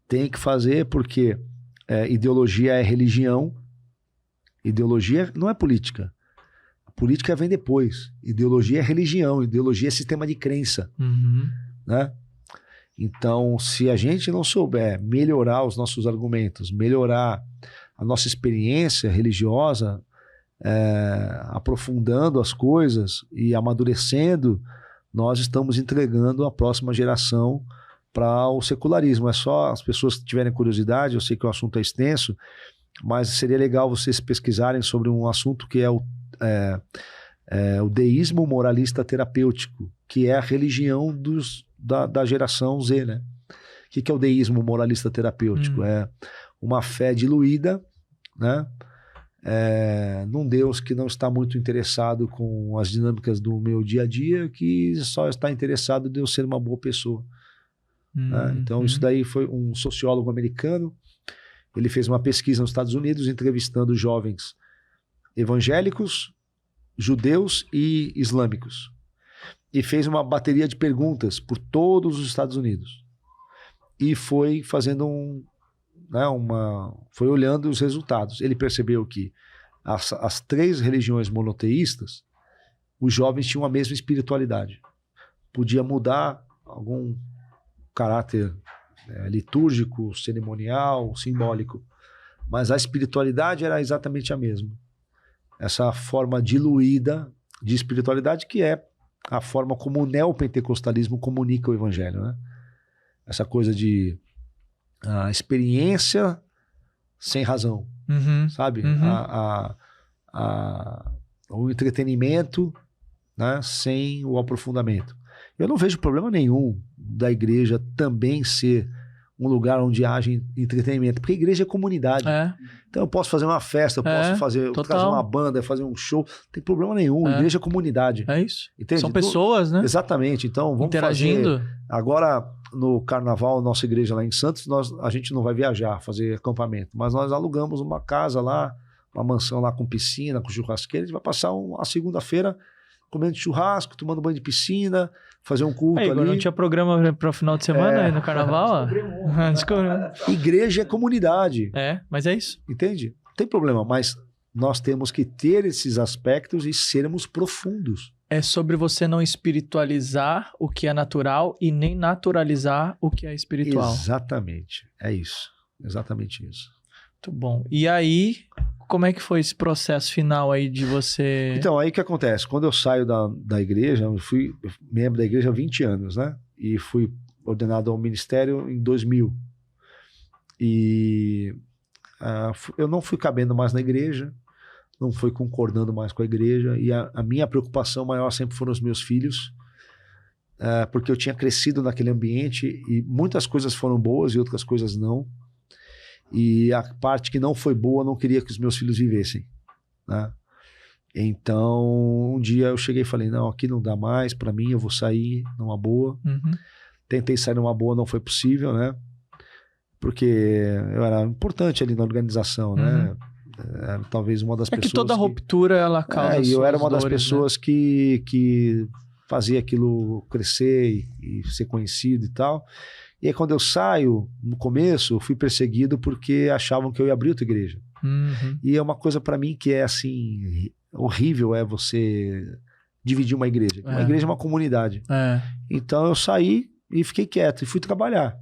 Tem que fazer porque ideologia é religião. Ideologia não é política. A política vem depois. Ideologia é religião. Ideologia é sistema de crença. Uhum. Né? Então, se a gente não souber melhorar os nossos argumentos, melhorar a nossa experiência religiosa, aprofundando as coisas e amadurecendo, nós estamos entregando a próxima geração para o secularismo. É só as pessoas que tiverem curiosidade, eu sei que o assunto é extenso, mas seria legal vocês pesquisarem sobre um assunto que é o deísmo moralista terapêutico, que é a religião da geração Z, né? O que é o deísmo moralista terapêutico? É uma fé diluída, né? Num Deus que não está muito interessado com as dinâmicas do meu dia a dia, que só está interessado em eu ser uma boa pessoa. Né? Então isso daí foi um sociólogo americano. Ele fez uma pesquisa nos Estados Unidos entrevistando jovens evangélicos, judeus e islâmicos. E fez uma bateria de perguntas por todos os Estados Unidos. E foi fazendo foi olhando os resultados. Ele percebeu que as três religiões monoteístas, os jovens tinham a mesma espiritualidade. Podia mudar algum caráter litúrgico, cerimonial, simbólico, mas a espiritualidade era exatamente a mesma. Essa forma diluída de espiritualidade que é a forma como o neopentecostalismo comunica o evangelho, né? Essa coisa de experiência sem razão, sabe? O entretenimento, né, sem o aprofundamento. Eu não vejo problema nenhum da igreja também ser um lugar onde haja entretenimento, porque a igreja é comunidade. Então eu posso fazer uma festa, eu posso trazer uma banda, fazer um show, não tem problema nenhum. Igreja é comunidade. É isso. Entende? São pessoas, né? Exatamente. Então vamos interagindo. Agora, no carnaval, nossa igreja lá em Santos, a gente não vai viajar, fazer acampamento, mas nós alugamos uma casa lá, uma mansão lá com piscina, com churrasqueira, a gente vai passar a segunda-feira comendo churrasco, tomando banho de piscina, fazer um culto ali. Não tinha programa para o final de semana aí no carnaval? Igreja é comunidade. Mas é isso. Entende? Não tem problema, mas nós temos que ter esses aspectos e sermos profundos. É sobre você não espiritualizar o que é natural e nem naturalizar o que é espiritual. Exatamente. É isso. Exatamente isso. Muito bom. E aí, como é que foi esse processo final aí de você... Então, aí o que acontece? Quando eu saio da igreja, eu fui membro da igreja há 20 anos, né? E fui ordenado ao ministério em 2000. E eu não fui cabendo mais na igreja, não fui concordando mais com a igreja, e a minha preocupação maior sempre foram os meus filhos, porque eu tinha crescido naquele ambiente e muitas coisas foram boas e outras coisas não. E a parte que não foi boa, eu não queria que os meus filhos vivessem, né? Então, um dia eu cheguei e falei, não, aqui não dá mais, para mim eu vou sair numa boa. Tentei sair numa boa, não foi possível, né? Porque eu era importante ali na organização, né? Talvez uma das pessoas... que toda ruptura, ela causa e eu era uma das dores, pessoas, né? que fazia aquilo crescer e ser conhecido e tal. E aí quando eu saio, no começo, eu fui perseguido porque achavam que eu ia abrir outra igreja. E é uma coisa para mim que é assim, horrível, é você dividir uma igreja. Uma igreja é uma comunidade. Então eu saí e fiquei quieto e fui trabalhar.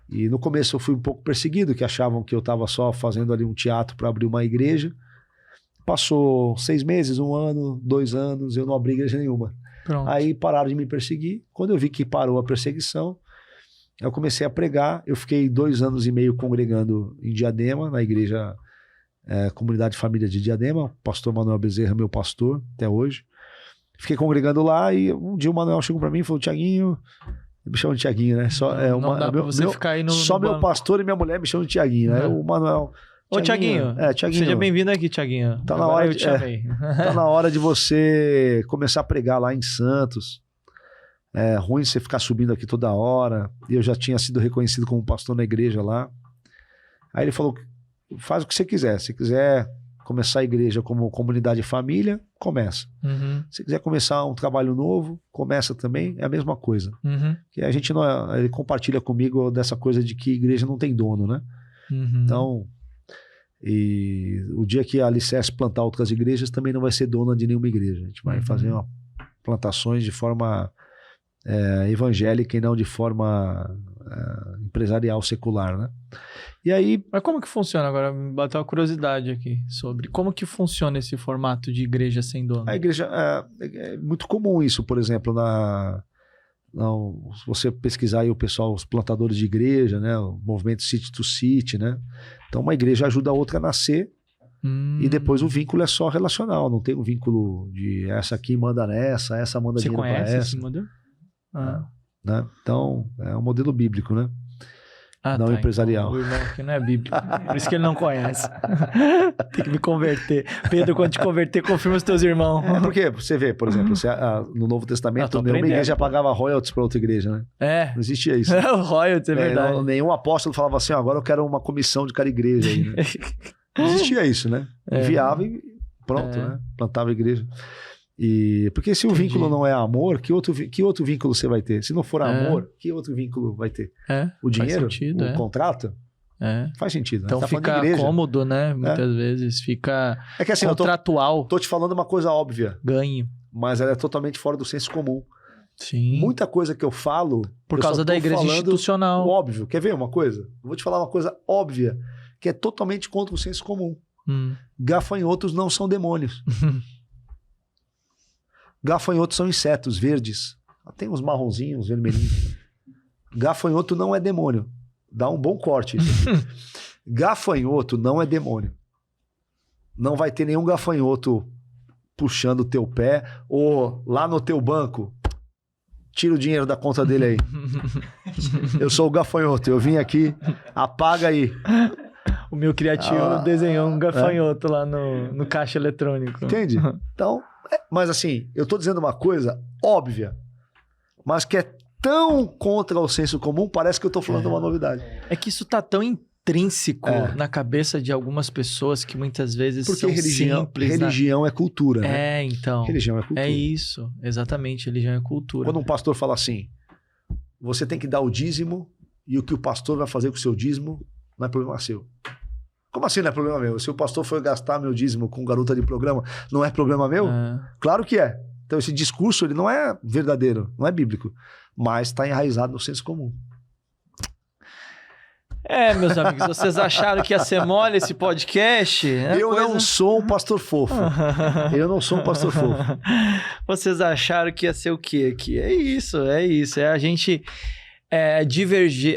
E no começo eu fui um pouco perseguido, que achavam que eu estava só fazendo ali um teatro para abrir uma igreja. Passou 6 meses, 1 ano, 2 anos, eu não abri igreja nenhuma. Pronto. Aí pararam de me perseguir. Quando eu vi que parou a perseguição, eu comecei a pregar. Eu fiquei 2 anos e meio congregando em Diadema, na igreja Comunidade Família de Diadema. O pastor Manuel Bezerra, meu pastor, até hoje. Fiquei congregando lá e um dia o Manuel chegou para mim e falou: Tiaguinho, me chamam de Tiaguinho, né? Não dá pra você ficar aí no só no meu banco. pastor e minha mulher me chamam de Tiaguinho, né? O Manuel... Ô, Tiaguinho. Tiaguinho. Seja bem-vindo aqui, Tiaguinho. Tá na Agora hora eu de- te chamei. Tá na hora de você começar a pregar lá em Santos. É ruim você ficar subindo aqui toda hora. Eu já tinha sido reconhecido como pastor na igreja lá. Aí ele falou: faz o que você quiser. Se quiser começar a igreja como comunidade e família, começa. Uhum, Se quiser começar um trabalho novo, começa também. É a mesma coisa. uhum, Que a gente não ele compartilha comigo dessa coisa de que igreja não tem dono, né? uhum. Então, e o dia que a Alicerce plantar outras igrejas, também não vai ser dona de nenhuma igreja. A gente vai fazer plantações de forma evangélica e não de forma empresarial, secular, né? E aí, Mas como que funciona agora? Me bateu uma curiosidade aqui sobre como que funciona esse formato de igreja sem dono. a igreja... É muito comum isso, por exemplo, se você pesquisar aí o pessoal, os plantadores de igreja, né? O movimento City to City, né? Então, uma igreja ajuda a outra a nascer. E depois o vínculo é só relacional, não tem um vínculo de essa aqui manda nessa, essa manda Você dinheiro para conhece essa. esse modelo? Ah. Né? Então, é um modelo bíblico, né? Ah, Não tá, empresarial. Então, o irmão aqui não é bíblico. Por isso que ele não conhece. Tem que me converter. Pedro, quando te converter, confirma os teus irmãos. Porque você vê, por exemplo, no Novo Ah, Testamento, tô nenhuma aprendendo. igreja pagava royalties para outra igreja, né? É. Não existia isso. O royalties, é verdade. Nenhum apóstolo falava assim: agora eu quero uma comissão de cada igreja aí, né? Não existia isso, né? Enviava e pronto, né? Plantava a igreja. Porque se o Entendi. vínculo não é amor, que outro vínculo você vai ter? Se não for amor, que outro vínculo vai ter? O dinheiro? Faz sentido, o contrato? Faz sentido. Né? Então Tá falando de fica igreja. cômodo, né? Muitas vezes fica É que assim, eu contratual. tô te falando uma coisa óbvia, Ganho. mas ela é totalmente fora do senso comum. Sim. Muita coisa que eu falo... Por eu só causa da tô igreja falando institucional. o óbvio. Quer ver uma coisa? Eu vou te falar uma coisa óbvia, que é totalmente contra o senso comum. Gafanhotos não são demônios. Gafanhotos são insetos verdes. Tem uns marronzinhos, vermelhinhos. Gafanhoto não é demônio. Dá um bom corte. Gafanhoto não é demônio. Não vai ter nenhum gafanhoto puxando o teu pé ou lá no teu banco. Tira o dinheiro da conta dele aí. Eu sou o gafanhoto. Eu vim aqui. Apaga aí. O meu criativo desenhou um gafanhoto lá no caixa eletrônico. Entende? Então, mas assim, eu tô dizendo uma coisa óbvia, mas que é tão contra o senso comum, parece que eu tô falando uma novidade. É que isso tá tão intrínseco na cabeça de algumas pessoas que muitas vezes Porque são religião simples. é cultura, né? Então. Religião é cultura. É isso, exatamente, religião é cultura. Quando um pastor fala assim, você tem que dar o dízimo e o que o pastor vai fazer com o seu dízimo não é problema seu. Como assim não é problema meu? Se o pastor for gastar meu dízimo com garota de programa, não é problema meu? Claro que é. Então esse discurso ele não é verdadeiro, não é bíblico, mas está enraizado no senso comum. Meus amigos, vocês acharam que ia ser mole esse podcast? Eu não sou um pastor fofo. Eu não sou um pastor fofo. Vocês acharam que ia ser o quê aqui? É isso. A gente divergir.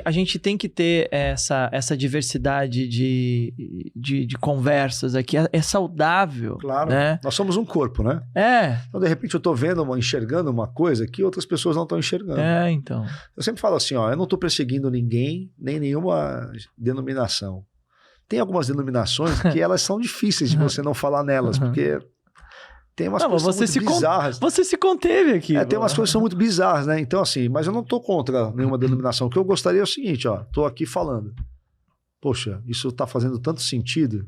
A gente tem que ter essa diversidade de conversas aqui. É saudável. Claro. Né? Nós somos um corpo, né? Então, de repente, eu tô enxergando uma coisa que outras pessoas não estão enxergando. Então. Eu sempre falo assim, eu não tô perseguindo ninguém, nem nenhuma denominação. Tem algumas denominações que elas são difíceis de você não falar nelas, porque tem umas coisas que são muito bizarras. Você se conteve aqui. Tem umas coisas que são muito bizarras, né? Então, assim, mas eu não tô contra nenhuma denominação. O que eu gostaria é o seguinte, tô aqui falando. Poxa, isso tá fazendo tanto sentido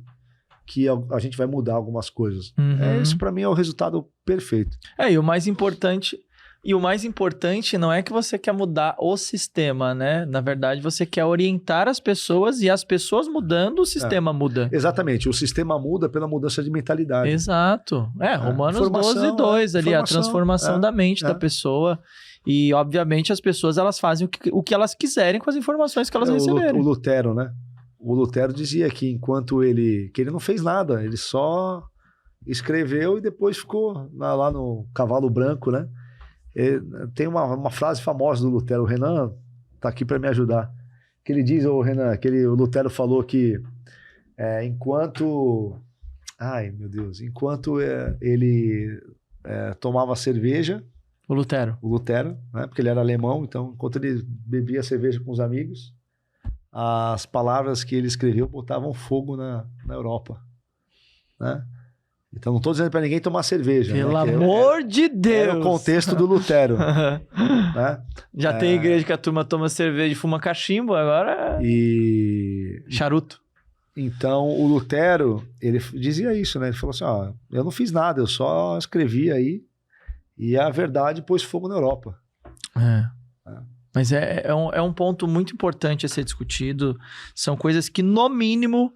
que a gente vai mudar algumas coisas. Isso para mim é o resultado perfeito. E o mais importante não é que você quer mudar o sistema, né? Na verdade, você quer orientar as pessoas e as pessoas mudando, o sistema muda. Exatamente. O sistema muda pela mudança de mentalidade. Exato. Romanos 12:2 ali, a transformação da mente da pessoa. E, obviamente, as pessoas elas fazem o que elas quiserem com as informações que elas receberem. O Lutero, né? O Lutero dizia que ele não fez nada, ele só escreveu e depois ficou lá no Cavalo Branco, né? Tem uma frase famosa do Lutero, o Renan tá aqui para me ajudar, que ele diz, o Renan, o Lutero falou que enquanto ele tomava cerveja, O Lutero, né? Porque ele era alemão, então enquanto ele bebia cerveja com os amigos, as palavras que ele escreveu botavam fogo na Europa, né? Então não estou dizendo para ninguém tomar cerveja. Pelo né? amor de Deus! Era o contexto do Lutero. Né? Já tem igreja que a turma toma cerveja e fuma cachimbo, agora charuto. Então o Lutero, ele dizia isso, né? Ele falou assim, eu não fiz nada, eu só escrevi aí e a verdade pôs fogo na Europa. Mas é um ponto muito importante a ser discutido. São coisas que, no mínimo,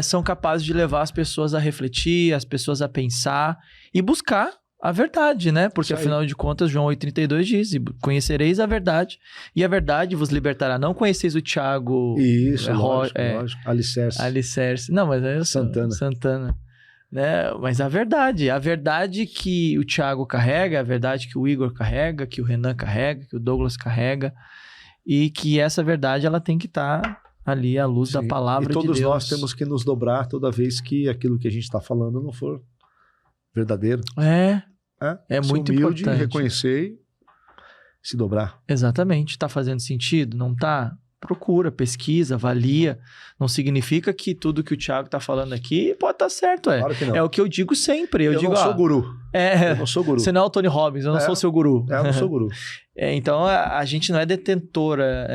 são capazes de levar as pessoas a refletir, as pessoas a pensar e buscar a verdade, né? Porque, afinal de contas, João 8,32 diz, conhecereis a verdade, e a verdade vos libertará. Não conheceis o Tiago... Isso, lógico. Alicerce. Não, mas é Santana. Né? Mas a verdade que o Tiago carrega, a verdade que o Igor carrega, que o Renan carrega, que o Douglas carrega, e que essa verdade ela tem que estar ali à luz da palavra de Deus. E todos nós temos que nos dobrar toda vez que aquilo que a gente está falando não for verdadeiro. É muito humilde, importante. Reconhecer e se dobrar. Exatamente. Está fazendo sentido? Não está? Procura, pesquisa, avalia. Não significa que tudo que o Thiago está falando aqui pode estar certo. Claro que não. É o que eu digo sempre. Eu digo, não sou guru. Eu não sou guru. Você não é o Tony Robbins, eu não sou seu guru. Eu não sou guru. Então, a gente não é detentora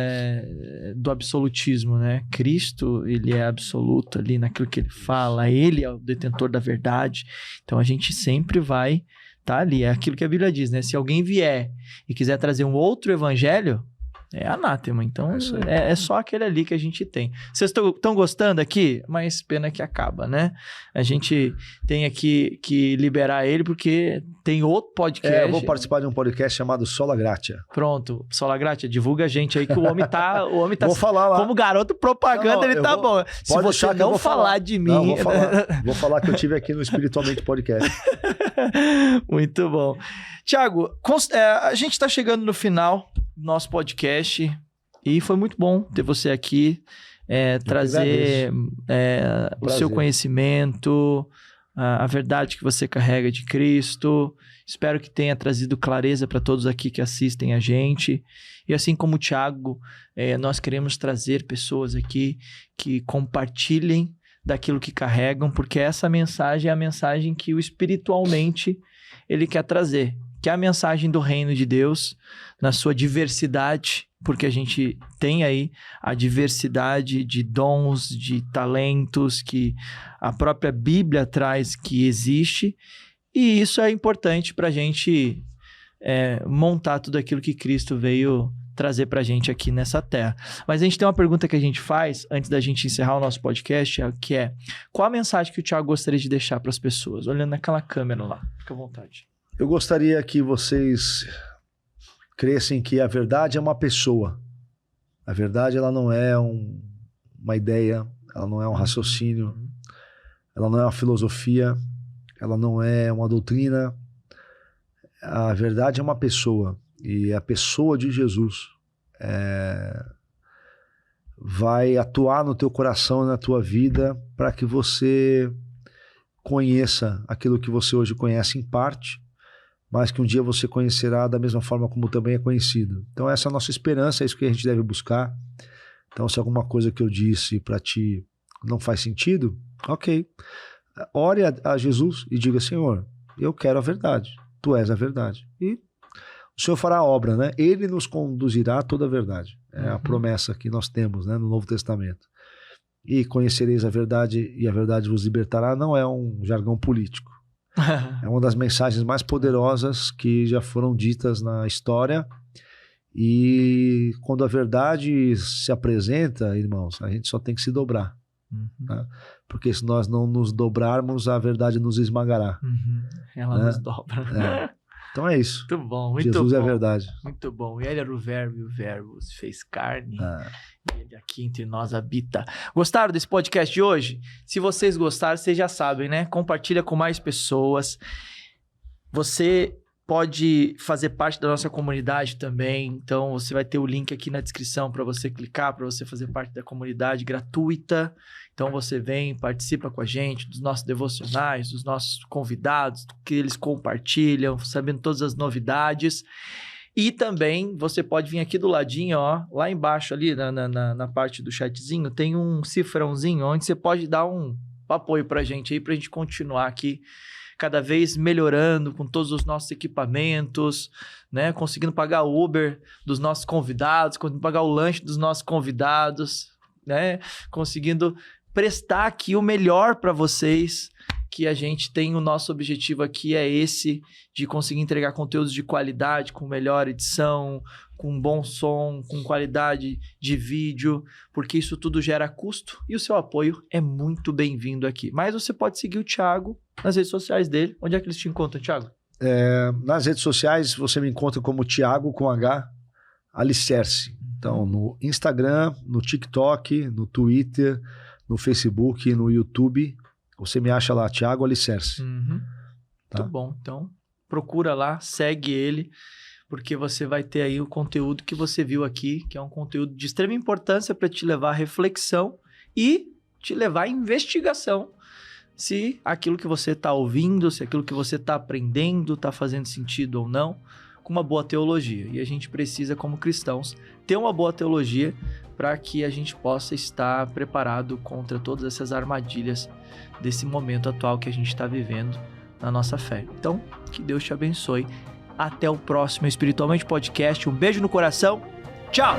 do absolutismo, né? Cristo, ele é absoluto ali naquilo que ele fala. Ele é o detentor da verdade. Então, a gente sempre vai estar ali. É aquilo que a Bíblia diz, né? Se alguém vier e quiser trazer um outro evangelho, é anátema. Então, é só aquele ali que a gente tem. Vocês estão gostando aqui? Mas pena que acaba, né? A gente tem aqui que liberar ele porque tem outro podcast. Eu vou participar de um podcast chamado Sola Gratia. Pronto. Sola Gratia, divulga a gente aí que o homem tá vou falar lá. Como garoto propaganda, ele tá bom. Se você não falar de mim... Não, vou falar que eu tive aqui no Espiritualmente Podcast. Muito bom. Thiago, a gente tá chegando no final nosso podcast e foi muito bom ter você aqui, trazer o seu conhecimento, a verdade que você carrega de Cristo. Espero que tenha trazido clareza para todos aqui que assistem a gente. E assim como o Thiago, nós queremos trazer pessoas aqui que compartilhem daquilo que carregam, porque essa mensagem é a mensagem que o espiritualmente ele quer trazer, que é a mensagem do reino de Deus na sua diversidade, porque a gente tem aí a diversidade de dons, de talentos que a própria Bíblia traz que existe, e isso é importante para a gente montar tudo aquilo que Cristo veio trazer para a gente aqui nessa terra. Mas a gente tem uma pergunta que a gente faz antes da gente encerrar o nosso podcast, que é: qual a mensagem que o Thiago gostaria de deixar para as pessoas? Olhando naquela câmera lá. Fica à vontade. Eu gostaria que vocês crescem que a verdade é uma pessoa. A verdade, ela não é uma ideia, ela não é um raciocínio, ela não é uma filosofia, ela não é uma doutrina. A verdade é uma pessoa, e a pessoa de Jesus vai atuar no teu coração e na tua vida para que você conheça aquilo que você hoje conhece em parte, mas que um dia você conhecerá da mesma forma como também é conhecido. Então essa é a nossa esperança, é isso que a gente deve buscar. Então se alguma coisa que eu disse para ti não faz sentido, ok. Ore a Jesus e diga: Senhor, eu quero a verdade, tu és a verdade. E o Senhor fará a obra, né? Ele nos conduzirá a toda a verdade. É a promessa que nós temos, né, no Novo Testamento. E conhecereis a verdade e a verdade vos libertará não é um jargão político. É uma das mensagens mais poderosas que já foram ditas na história. E quando a verdade se apresenta, irmãos, a gente só tem que se dobrar. Né? Porque se nós não nos dobrarmos, a verdade nos esmagará. Ela nos dobra. Então é isso. Muito bom, muito Jesus bom. é a verdade. Muito bom. E ele era o verbo, e o verbo se fez carne. E ele aqui entre nós habita. Gostaram desse podcast de hoje? Se vocês gostaram, vocês já sabem, né? Compartilha com mais pessoas. Você pode fazer parte da nossa comunidade também. Então, você vai ter o link aqui na descrição para você clicar, para você fazer parte da comunidade gratuita. Então, você vem, participa com a gente dos nossos devocionais, dos nossos convidados, que eles compartilham, sabendo todas as novidades. E também, você pode vir aqui do ladinho, ó, lá embaixo ali, na parte do chatzinho, tem um cifrãozinho onde você pode dar um apoio pra gente aí, pra gente continuar aqui cada vez melhorando com todos os nossos equipamentos, né? Conseguindo pagar o Uber dos nossos convidados, conseguindo pagar o lanche dos nossos convidados, né? Conseguindo prestar aqui o melhor para vocês, que a gente tem o nosso objetivo aqui é esse, de conseguir entregar conteúdos de qualidade, com melhor edição, com bom som, com qualidade de vídeo, porque isso tudo gera custo e o seu apoio é muito bem-vindo aqui. Mas você pode seguir o Thiago nas redes sociais dele. Onde é que eles te encontram, Thiago? Nas redes sociais você me encontra como Thiago com H Alicerce. Então, no Instagram, no TikTok, no Twitter, no Facebook, no YouTube, você me acha lá, Thiago Alicerce. Tá? Muito bom. Então, procura lá, segue ele, porque você vai ter aí o conteúdo que você viu aqui, que é um conteúdo de extrema importância para te levar à reflexão e te levar à investigação. Se aquilo que você está ouvindo, se aquilo que você está aprendendo está fazendo sentido ou não, com uma boa teologia. E a gente precisa, como cristãos, ter uma boa teologia para que a gente possa estar preparado contra todas essas armadilhas desse momento atual que a gente está vivendo na nossa fé. Então, que Deus te abençoe. Até o próximo Espiritualmente Podcast. Um beijo no coração. Tchau!